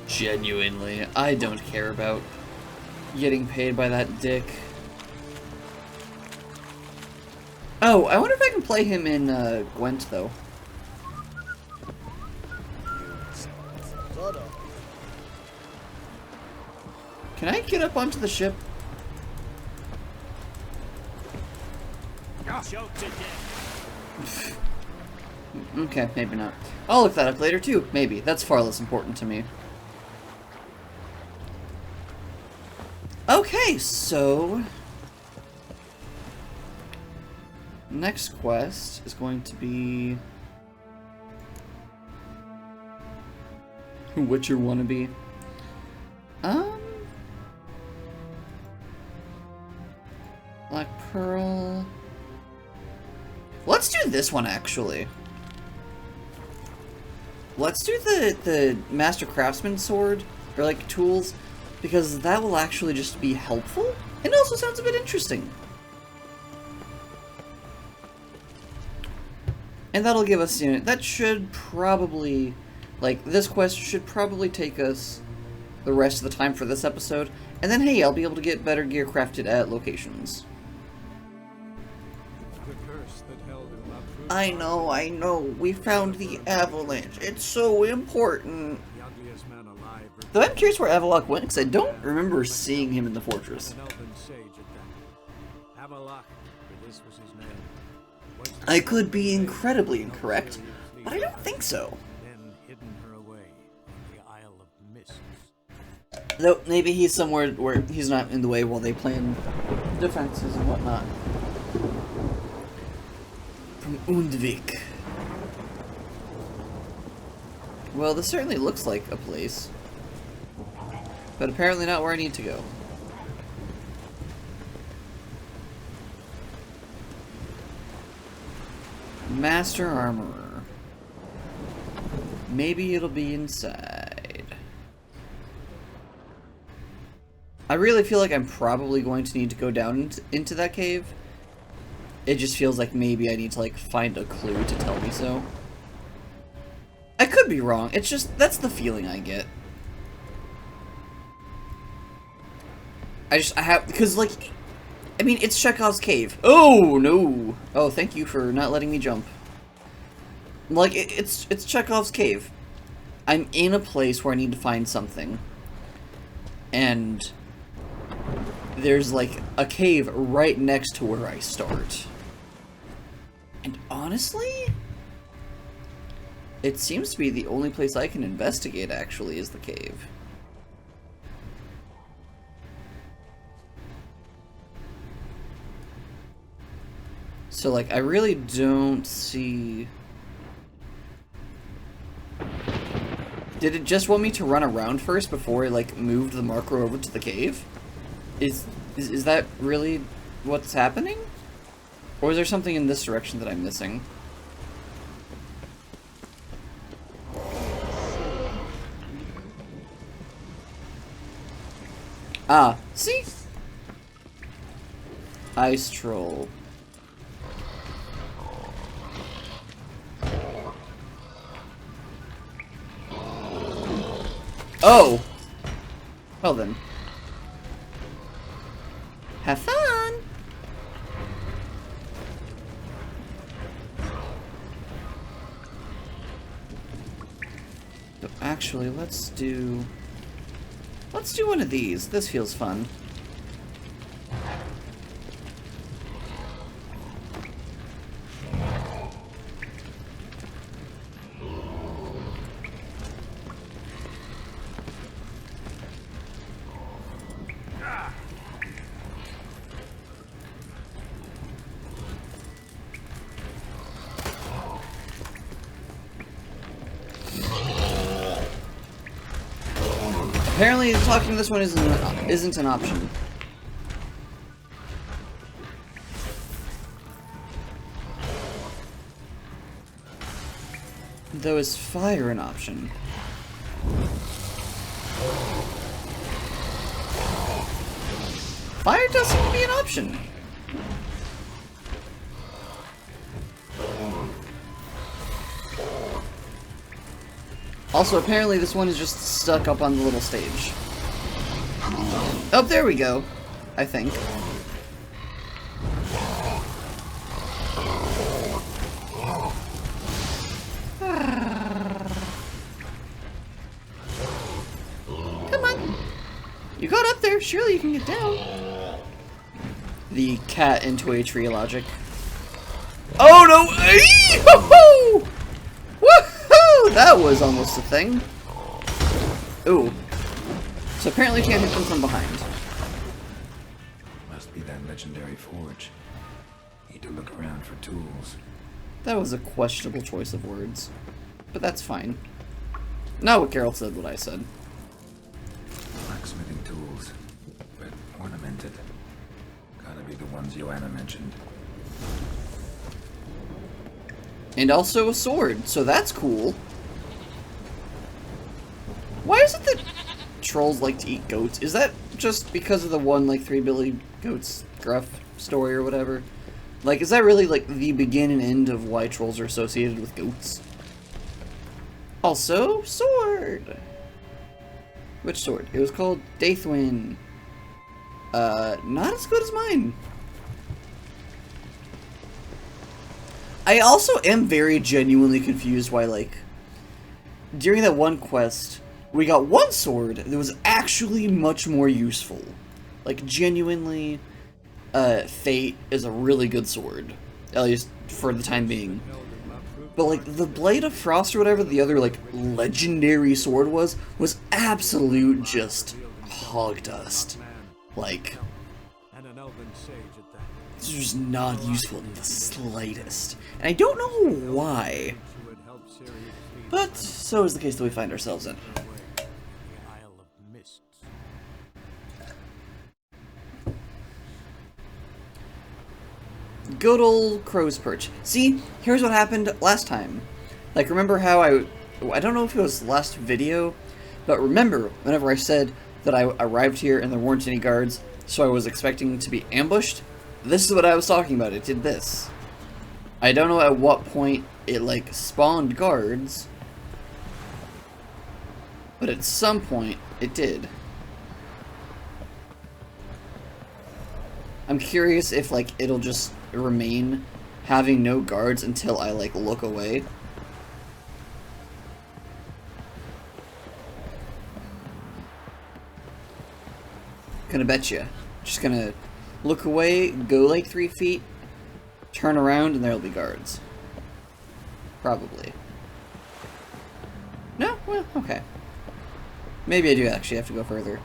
Genuinely, I don't care about getting paid by that dick. Oh, I wonder if I can play him in Gwent, though. Can I get up onto the ship? Okay, maybe not. I'll look that up later too, maybe. That's far less important to me. Okay, so... next quest is going to be... Witcher wannabe. Black Pearl... Let's do this one, actually. Let's do the Master Craftsman sword, or like tools, because that will actually just be helpful, and also sounds a bit interesting. And that'll give us, you know, that should probably, like, this quest should probably take us the rest of the time for this episode, and then, hey, I'll be able to get better gear crafted at locations. I know, we found the avalanche. It's so important. Though I'm curious where Avalok went, because I don't remember seeing him in the fortress. I could be incredibly incorrect, but I don't think so. Though maybe he's somewhere where he's not in the way while they plan defenses and whatnot. From Undvik. Well, this certainly looks like a place, but apparently not where I need to go. Master Armorer. Maybe it'll be inside. I really feel like I'm probably going to need to go down into that cave. It just feels like maybe I need to, like, find a clue to tell me so. I could be wrong. It's just, that's the feeling I get. I have, because, like, I mean, it's Chekhov's cave. Oh, no. Oh, thank you for not letting me jump. Like, it's Chekhov's cave. I'm in a place where I need to find something. And there's like a cave right next to where I start. And honestly, it seems to be the only place I can investigate actually is the cave. So like, I really don't see... Did it just want me to run around first before it like moved the marker over to the cave? Is that really what's happening? Or is there something in this direction that I'm missing? Ah, see? Ice troll. Oh! Well then. Have fun! So actually, let's do one of these. This feels fun. Apparently, talking to this one isn't an option. Though is fire an option? Fire does seem to be an option. Also, apparently this one is just stuck up on the little stage. Oh, there we go. I think. Come on. You got up there. Surely you can get down. The cat into a tree logic. Oh no! Woohoo! That was almost a thing. Ooh. So apparently you can't hit them from behind. Must be that legendary forge. Need to look around for tools. That was a questionable choice of words. But that's fine. Not what Geralt said, what I said. Blacksmithing tools, but ornamented. Gotta be the ones Joanna mentioned. And also a sword, so that's cool. Why is it that trolls like to eat goats? Is that just because of the one, like, 3 Billy Goats Gruff story or whatever? Like, is that really, like, the begin and end of why trolls are associated with goats? Also, sword! Which sword? It was called Daithwin. Not as good as mine. I also am very genuinely confused why, like, during that one quest, we got one sword that was actually much more useful. Like, genuinely, Fate is a really good sword. At least for the time being. But, like, the Blade of Frost or whatever the other, like, legendary sword was absolute just hog dust. Like, it's just not useful in the slightest. And I don't know why. But so is the case that we find ourselves in. Good old crow's perch. See, here's what happened last time. Like, remember how I don't know if it was last video, but remember whenever I said that I arrived here and there weren't any guards, so I was expecting to be ambushed? This is what I was talking about. It did this. I don't know at what point it, like, spawned guards, but at some point it did. I'm curious if, like, it'll just remain having no guards until I, like, look away. Gonna bet you. Just gonna look away, go like 3 feet, turn around, and there'll be guards. Probably. No? Well, okay. Maybe I do actually have to go further.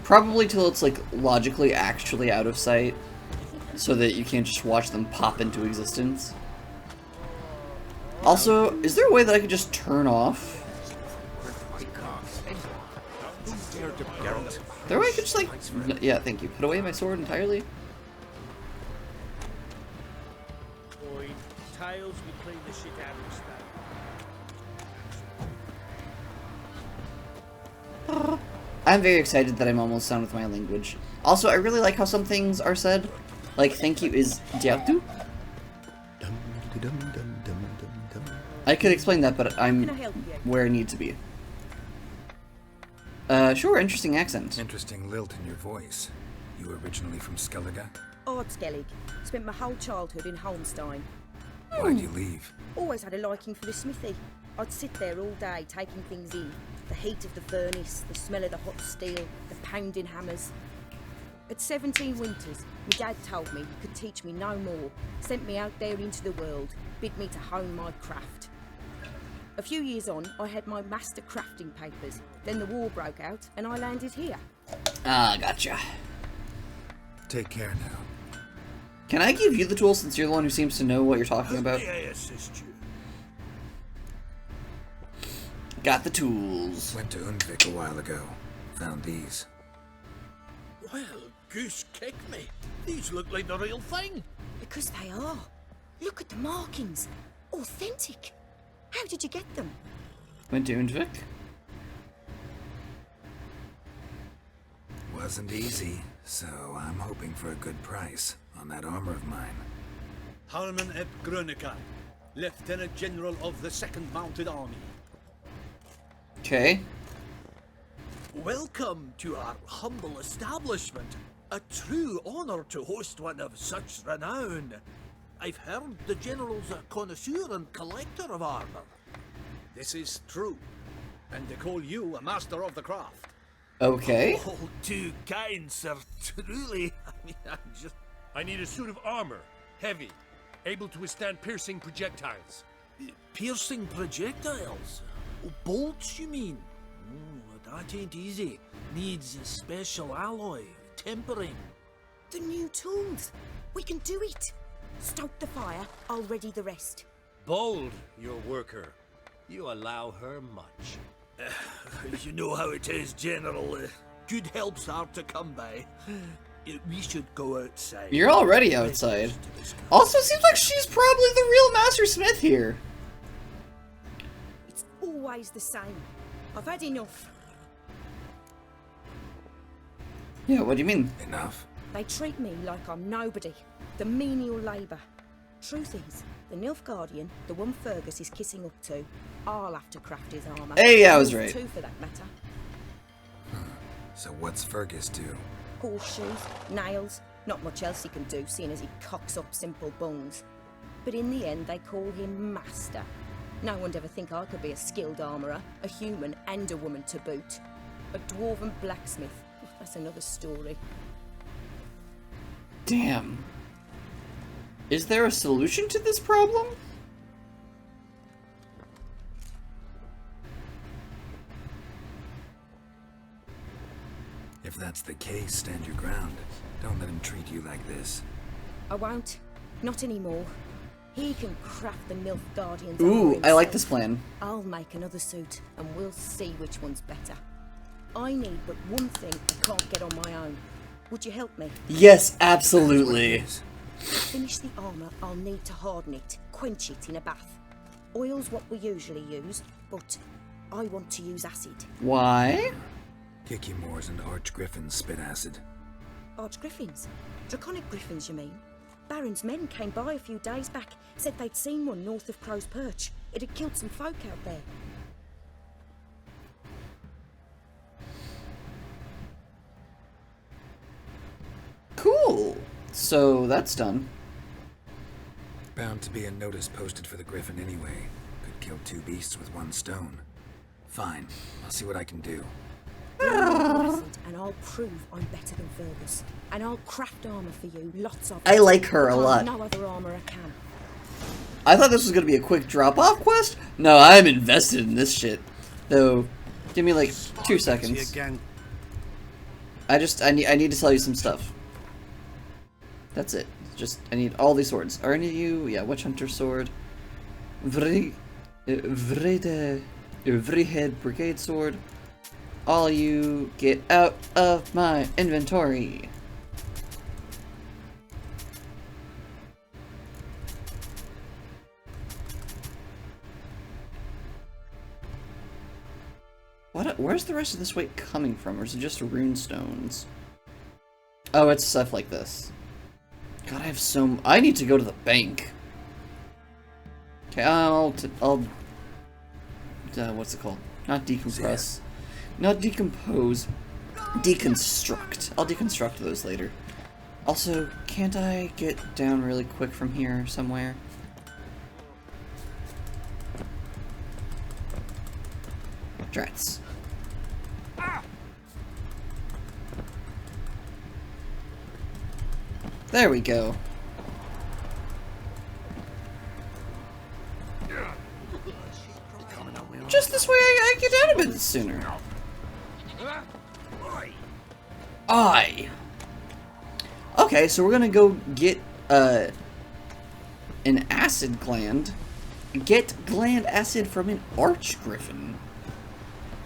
Probably till it's, like, logically actually out of sight, so that you can't just watch them pop into existence. Also, is there a way that I could just turn off? Is there a way I could just, like... Yeah, thank you. Put away my sword entirely? Boy, Tails will clean the shit out of this stuff. I'm very excited that I'm almost done with my language. Also, I really like how some things are said. Like, thank you is diautu. I could explain that, but I'm where I need to be. Sure, interesting accent. Interesting lilt in your voice. You originally from Skellige? Ardskellig. Spent my whole childhood in Holmstein. Why'd you leave? Always had a liking for the smithy. I'd sit there all day taking things in. The heat of the furnace, the smell of the hot steel, the pounding hammers. At 17 winters, my dad told me he could teach me no more, sent me out there into the world, bid me to hone my craft. A few years on, I had my master crafting papers. Then the war broke out, and I landed here. Ah, gotcha. Take care now. Can I give you the tools since you're the one who seems to know what you're talking about? May I assist you? Got the tools. Went to Undvik a while ago. Found these. Well, goose kick me. These look like the real thing. Because they are. Look at the markings. Authentic. How did you get them? Went to Undvik? Wasn't easy, so I'm hoping for a good price on that armor of mine. Harman ep Grönekai, Lieutenant General of the 2nd Mounted Army. Okay. Welcome to our humble establishment. A true honor to host one of such renown. I've heard the General's a connoisseur and collector of armor. This is true, and they call you a master of the craft. Okay. Oh, too kind, sir. Truly. I mean, I need a suit of armor, heavy, able to withstand piercing projectiles. Piercing projectiles? Oh, bolts, you mean? Oh, that ain't easy. Needs a special alloy, tempering. The new tools. We can do it. Stoke the fire, I'll ready the rest. Bold, your worker. You allow her much. You know how it is, General. Good help's hard to come by. We should go outside. You're already outside. Also, it seems like she's probably the real Master Smith here. It's always the same. I've had enough. Yeah, what do you mean? Enough? They treat me like I'm nobody. The menial labour. Truth is, the Nilfgaardian, the one Fergus is kissing up to, I'll have to craft his armour. Hey, I was right. Two for that matter. So what's Fergus do? Horseshoes, nails, not much else he can do, seeing as he cocks up simple bungs. But in the end, they call him Master. No one'd ever think I could be a skilled armourer, a human and a woman to boot. A dwarven blacksmith. That's another story. Damn. Is there a solution to this problem? If that's the case, stand your ground. Don't let him treat you like this. I won't. Not anymore. He can craft the Nilfgaardian's Ooh, armour I like himself. this plan. I'll make another suit, and we'll see which one's better. I need but one thing I can't get on my own. Would you help me? Yes, absolutely. To finish the armour, I'll need to harden it, quench it in a bath. Oil's what we usually use, but I want to use acid. Why? Kicky-Moors and Archgriffins spit acid. Archgriffins? Draconic griffins, you mean? Baron's men came by a few days back, said they'd seen one north of Crow's Perch. It had killed some folk out there. Cool. So that's done. Bound to be a notice posted for the Griffin anyway. Could kill two beasts with one stone. Fine, I'll see what I can do. Bring me a present and I'll prove I'm better than Fergus. And I'll craft armor for you, lots of it. I like her a lot. No other armor I can. I thought this was gonna be a quick drop-off quest. No, I'm invested in this shit. Though, give me like 2 seconds. I need to tell you some stuff. That's it. I need all these swords. Are any of you? Yeah, Witch Hunter sword. Vrihead Brigade sword. All you get out of my inventory. Where's the rest of this weight coming from, or is it just rune stones? Oh, it's stuff like this. God, I have I need to go to the bank. Okay, what's it called? Not decompress. Not decompose. Deconstruct. I'll deconstruct those later. Also, can't I get down really quick from here somewhere? Drats. There we go. Just this way I get out a bit sooner. Okay, so we're gonna go get an acid gland. Get gland acid from an archgriffin.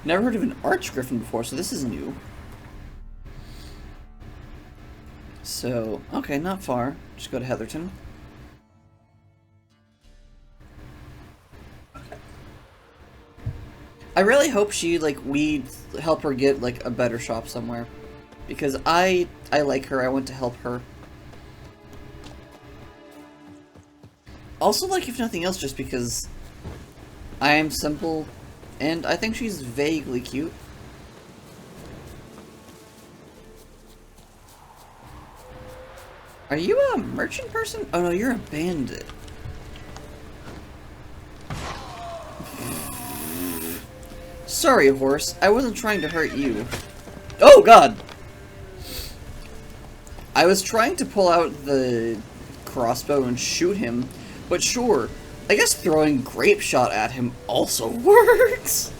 Never heard of an archgriffin before, so this is new. So, okay, not far. Just go to Heatherton. I really hope we help her get, a better shop somewhere. Because I like her, I want to help her. Also, if nothing else, just because I am simple, and I think she's vaguely cute. Are you a merchant person? Oh no, you're a bandit. Sorry, horse. I wasn't trying to hurt you. Oh god! I was trying to pull out the crossbow and shoot him, but sure, I guess throwing grape shot at him also works!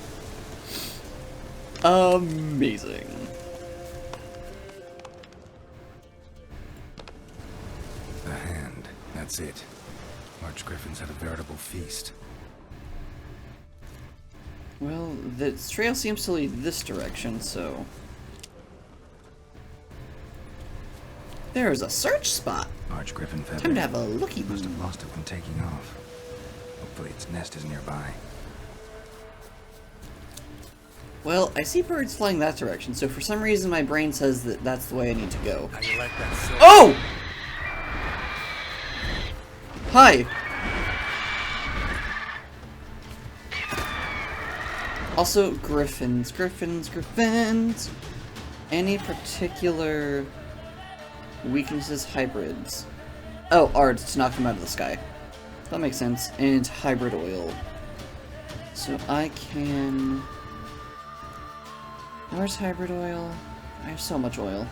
Amazing. The hand. That's it. Archgriffins had a veritable feast. Well, the trail seems to lead this direction, so... There's a search spot! Archgriffin feather. Time to have a looky. Must have lost it when taking off. Hopefully its nest is nearby. Well, I see birds flying that direction, so for some reason my brain says that that's the way I need to go. How you like that sword? Oh! Hi! Also, griffins. Any particular weaknesses? Hybrids. Oh, Ards, to knock them out of the sky. That makes sense. And hybrid oil. So I can... Where's hybrid oil? I have so much oil.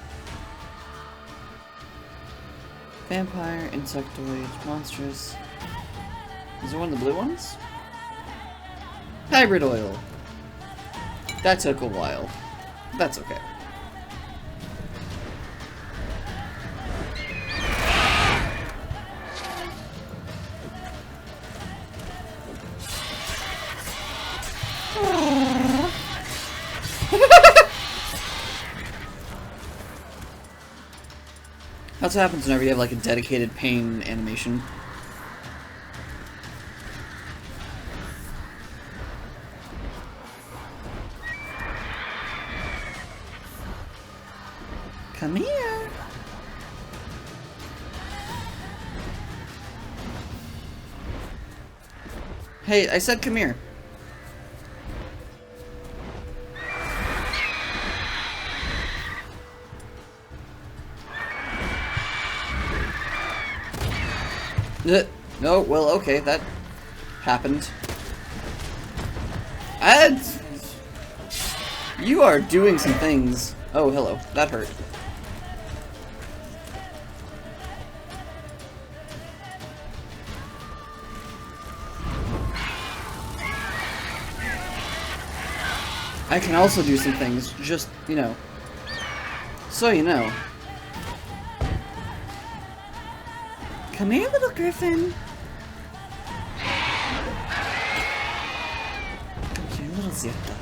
Vampire, insectoid, monstrous. Is there one of the blue ones? Hybrid oil. That took a while. That's okay. That's what happens whenever you have a dedicated pain animation. Come here. Hey, I said come here. No, well, okay, that happened. You are doing some things. Oh, hello. That hurt. I can also do some things, just, you know. So you know. Come here, little griffin. Come here, little Zeta.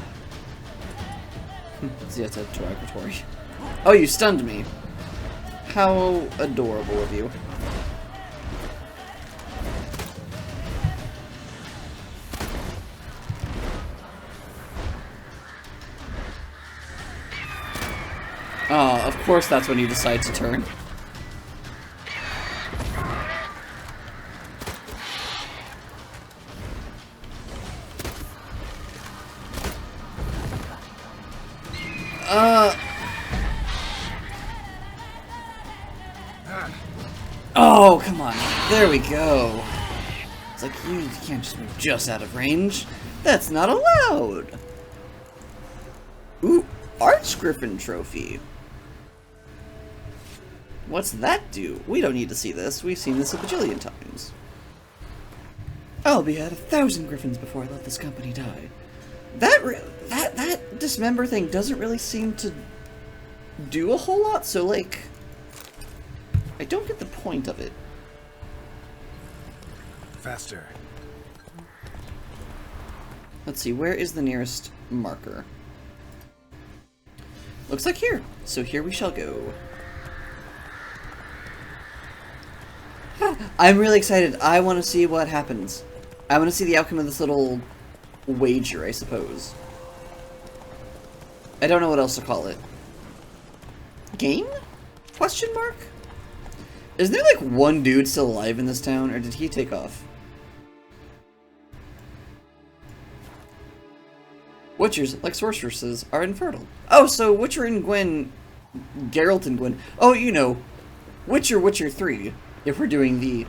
Zeta derogatory. Oh, you stunned me. How adorable of you. Oh, of course that's when you decide to turn. Oh, come on. There we go. It's like, you can't just move just out of range. That's not allowed. Ooh, Archgriffin trophy. What's that do? We don't need to see this. We've seen this a bajillion times. I'll be at 1,000 griffins before I let this company die. That dismember thing doesn't really seem to do a whole lot, so like, I don't get the point of it. Faster. Let's see, where is the nearest marker? Looks like here. So here we shall go. I'm really excited. I want to see what happens. I want to see the outcome of this little wager, I suppose. I don't know what else to call it. Game? Question mark? Isn't there like one dude still alive in this town, or did he take off? Witchers, like sorceresses, are infertile. Oh, so Witcher and Gwyn... Geralt and Gwyn... Oh, you know, Witcher 3, if we're doing the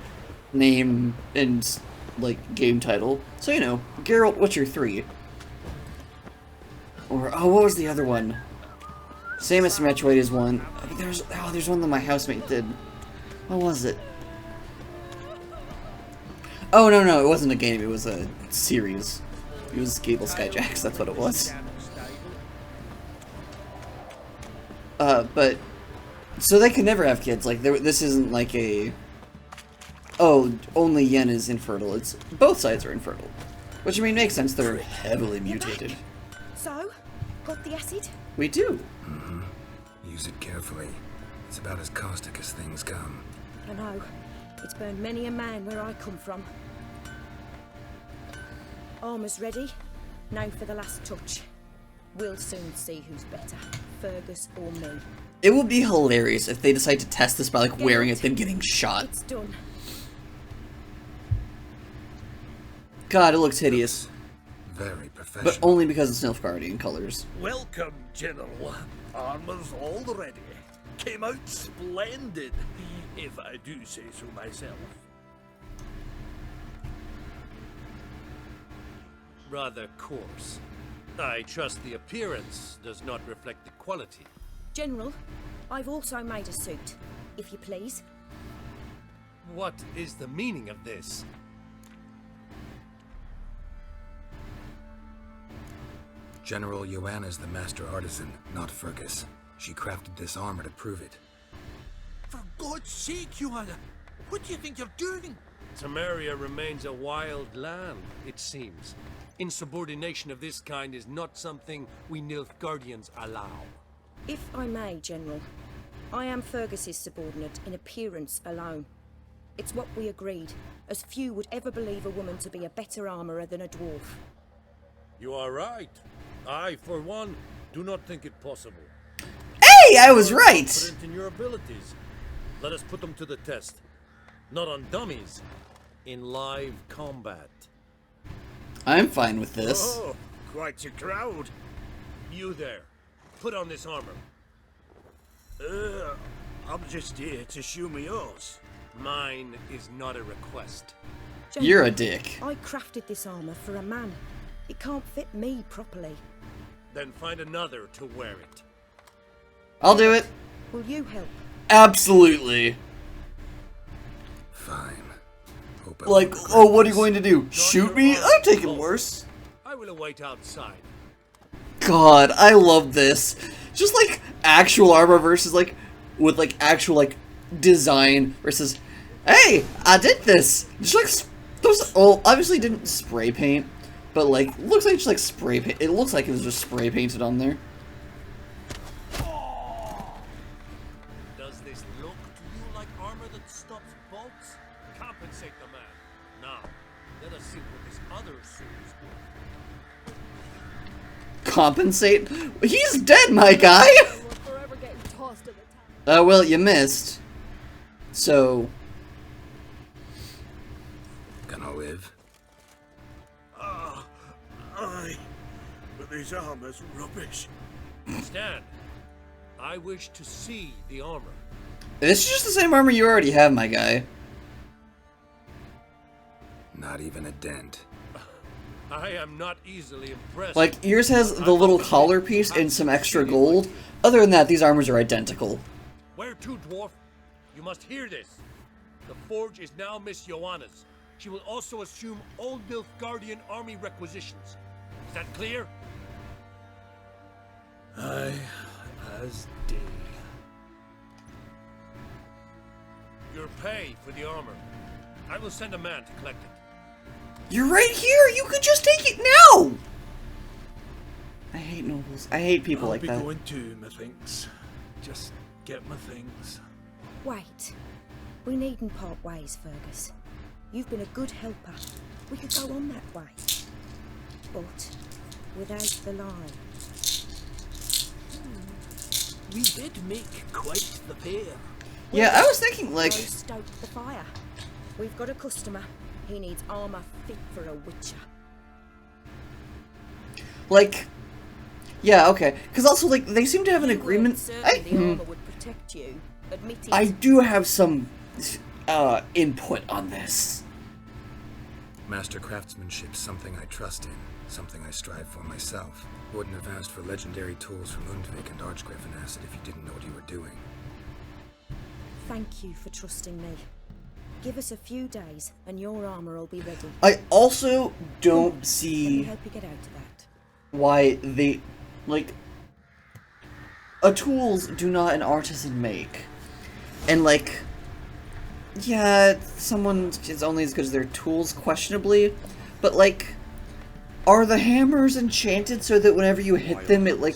name and, like, game title. So, you know, Geralt Witcher 3. Or, oh, what was the other one? Samus Metroid is one. There's one that my housemate did. What was it? Oh, no, it wasn't a game, it was a series. It was Gable Skyjacks, that's what it was. But... So they could never have kids, like, this isn't like a... Oh, only Yen is infertile, it's... Both sides are infertile. Which, I mean, makes sense, they're heavily mutated. So, got the acid? We do. Mm-hmm. Use it carefully. It's about as caustic as things come. I know. It's burned many a man where I come from. Armor's ready. Now for the last touch. We'll soon see who's better, Fergus or me. It would be hilarious if they decide to test this by, like, wearing it, then getting shot. It's done. God, it looks hideous. Very professional. But only because it's Nilfgaardian colors. Welcome, General. Armor's all ready. Came out splendid, if I do say so myself. Rather coarse. I trust the appearance does not reflect the quality. General, I've also made a suit, if you please. What is the meaning of this? General Joanna's the master artisan, not Fergus. She crafted this armor to prove it. For God's sake, Joanna! What do you think you're doing? Temeria remains a wild land, it seems. Insubordination of this kind is not something we Nilfgaardians allow. If I may, General, I am Fergus's subordinate in appearance alone. It's what we agreed, as few would ever believe a woman to be a better armorer than a dwarf. You are right. I, for one, do not think it possible. Hey, I was right! Confident in your abilities. Let us put them to the test. Not on dummies, in live combat. I'm fine with this. Oh, quite a crowd. You there, put on this armor. I'm just here to show me yours. Mine is not a request. General, You're a dick. I crafted this armor for a man. It can't fit me properly. Then find another to wear it. I'll do it. Will you help? Absolutely. Fine. Hope I Like, won't oh, what are regret you going to do? Shoot me? I've taken worse. I will await outside. God, I love this. Just like actual armor versus like with like actual like design versus, hey, I did this. Just like those. Oh, obviously didn't spray paint, but like looks like just like spray paint. It looks like it was just spray painted on there. Does this look to you like armor that stops bolts? Compensate the man. Now, let us see what this other suit is worth. Compensate? He's dead, my guy. Well, you missed. So. Gonna live? Aye. But these armor's rubbish. Stand. I wish to see the armor. This is just the same armor you already have, my guy. Not even a dent. I am not easily impressed. Like, yours has the little collar piece and some extra gold. Other than that, these armors are identical. Where to, dwarf? You must hear this. The forge is now Miss Joanna's. She will also assume Old Nilfgaardian army requisitions. Is that clear? Aye, as day. Your pay for the armor. I will send a man to collect it. You're right here! You could just take it now! I hate nobles. I hate people like that. I'll be going too, methinks. Just get my things. Wait. We needn't part ways, Fergus. You've been a good helper. We could go on that way. But without the line. We did make quite the pair. Yeah, I was thinking, like... Go stoke the fire. We've got a customer. He needs armor fit for a witcher. Like... Yeah, okay. Because also, like, they seem to have an agreement... The armor would protect you. Admit it. I do have some... input on this. Master craftsmanship's something I trust in, something I strive for myself. Wouldn't have asked for legendary tools from Undvik and Archgriffin Acid if you didn't know what you were doing. Thank you for trusting me. Give us a few days, and your armor will be ready. I also don't Let me see help you get out of that. why they... Like... A tools do not an artisan make. And, like... Yeah, someone is only as good as their tools, questionably. But, like... Are the hammers enchanted so that whenever you hit them, it, like...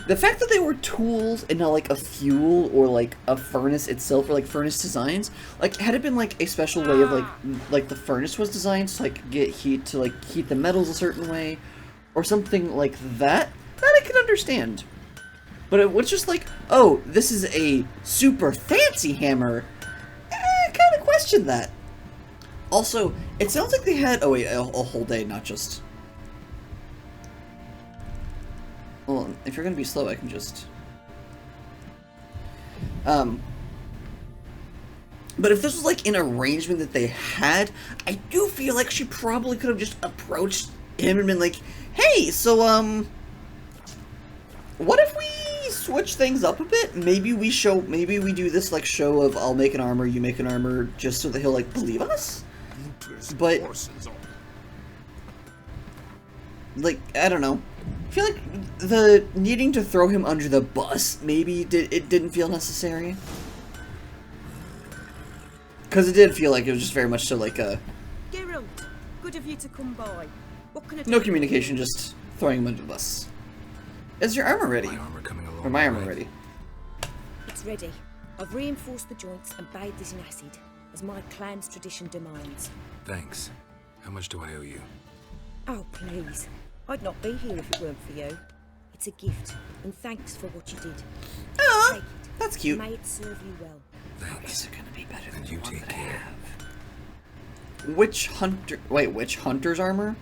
The fact that they were tools and not, like, a fuel or, like, a furnace itself, or, like, furnace designs, like, had it been, like, a special way of, like the furnace was designed to, like, get heat, to, like, heat the metals a certain way, or something like that, that I could understand. But it was just like, oh, this is a super fancy hammer. I kind of question that. Also, it sounds like they had... Oh, wait, a whole day, not just... Well, if you're gonna be slow, I can just... But if this was, like, an arrangement that they had, I do feel like she probably could have just approached him and been like, hey, so, what if we switch things up a bit? Maybe we do this, like, show of I'll make an armor, you make an armor, just so that he'll, like, believe us? But... Like, I don't know. I feel like the needing to throw him under the bus, maybe it didn't feel necessary. Because it did feel like it was just very much so like a... Geralt, good of you to come by. What can I do? No communication, just throwing him under the bus. Is your armor ready? My armor coming along. Or my armor right. ready? It's ready. I've reinforced the joints and bathed this in acid, as my clan's tradition demands. Thanks. How much do I owe you? Oh, please. I'd not be here if it weren't for you. It's a gift, and thanks for what you did. Aw, Take it. that's cute. May it serve you well. Thanks. Gonna be better And you take care. Which hunter... Wait, which hunter's armor?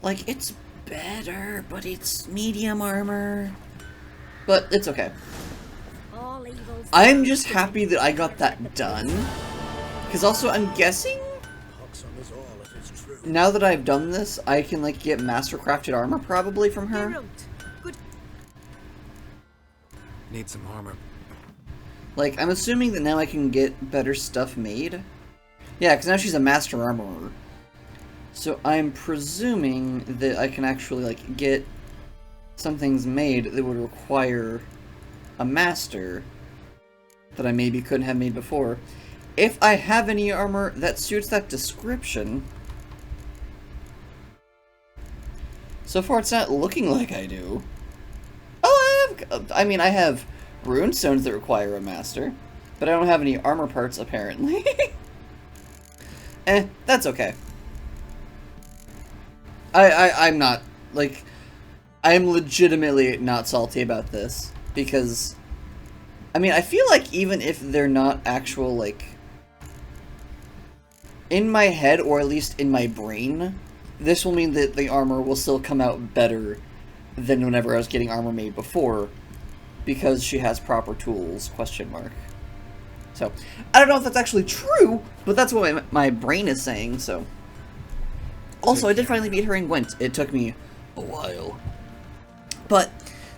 Like, it's better, but it's medium armor. But it's okay. I'm just happy that I got that done. Because also, I'm guessing tracks on us all if it's true. Now that I've done this, I can like get master-crafted armor probably from her. Geralt, good. Need some armor. Like, I'm assuming that now I can get better stuff made. Yeah, because now she's a master armorer. So I'm presuming that I can actually, like, get some things made that would require a master that I maybe couldn't have made before. If I have any armor that suits that description. So far, it's not looking like I do. Oh, I have rune stones that require a master, but I don't have any armor parts, apparently. That's okay. I'm not, like, I'm legitimately not salty about this, because, I mean, I feel like even if they're not actual, like, in my head, or at least in my brain, this will mean that the armor will still come out better than whenever I was getting armor made before, because she has proper tools, question mark. So, I don't know if that's actually true, but that's what my brain is saying, so. Also, I did finally beat her in Gwent. It took me a while. But,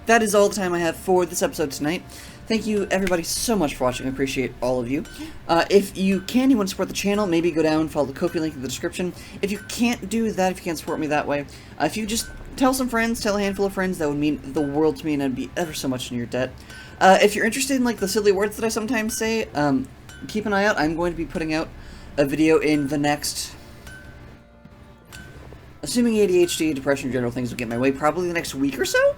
that is all the time I have for this episode tonight. Thank you, everybody, so much for watching. I appreciate all of you. If you can, you want to support the channel, maybe go down and follow the Ko-fi link in the description. If you can't do that, if you can't support me that way, if you just tell some friends, tell a handful of friends, that would mean the world to me, and I'd be ever so much in your debt. If you're interested in, like, the silly words that I sometimes say, keep an eye out. I'm going to be putting out a video in the next... Assuming ADHD, depression, general things will get my way, probably the next week or so.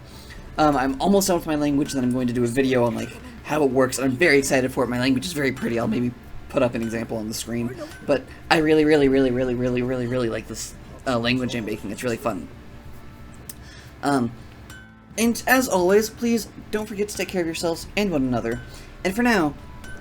I'm almost done with my language, and then I'm going to do a video on, like, how it works. I'm very excited for it. My language is very pretty. I'll maybe put up an example on the screen. But I really like this language I'm making. It's really fun. And as always, please don't forget to take care of yourselves and one another. And for now,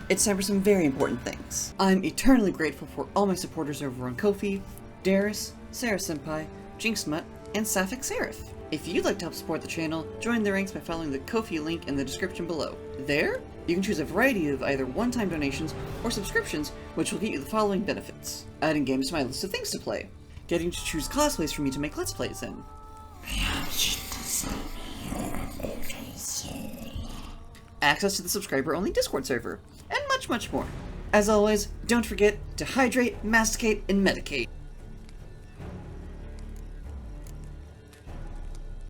it's time for some very important things. I'm eternally grateful for all my supporters over on Ko-fi, Darius, Sarah Senpai, Jinxmutt, and Sapphic Seraph. If you'd like to help support the channel, join the ranks by following the Ko-fi link in the description below. There, you can choose a variety of either one-time donations or subscriptions, which will get you the following benefits. Adding games to my list of things to play. Getting to choose cosplays for me to make Let's Plays in. Access to the subscriber-only Discord server, and much more. As always, don't forget to hydrate, masticate, and medicate.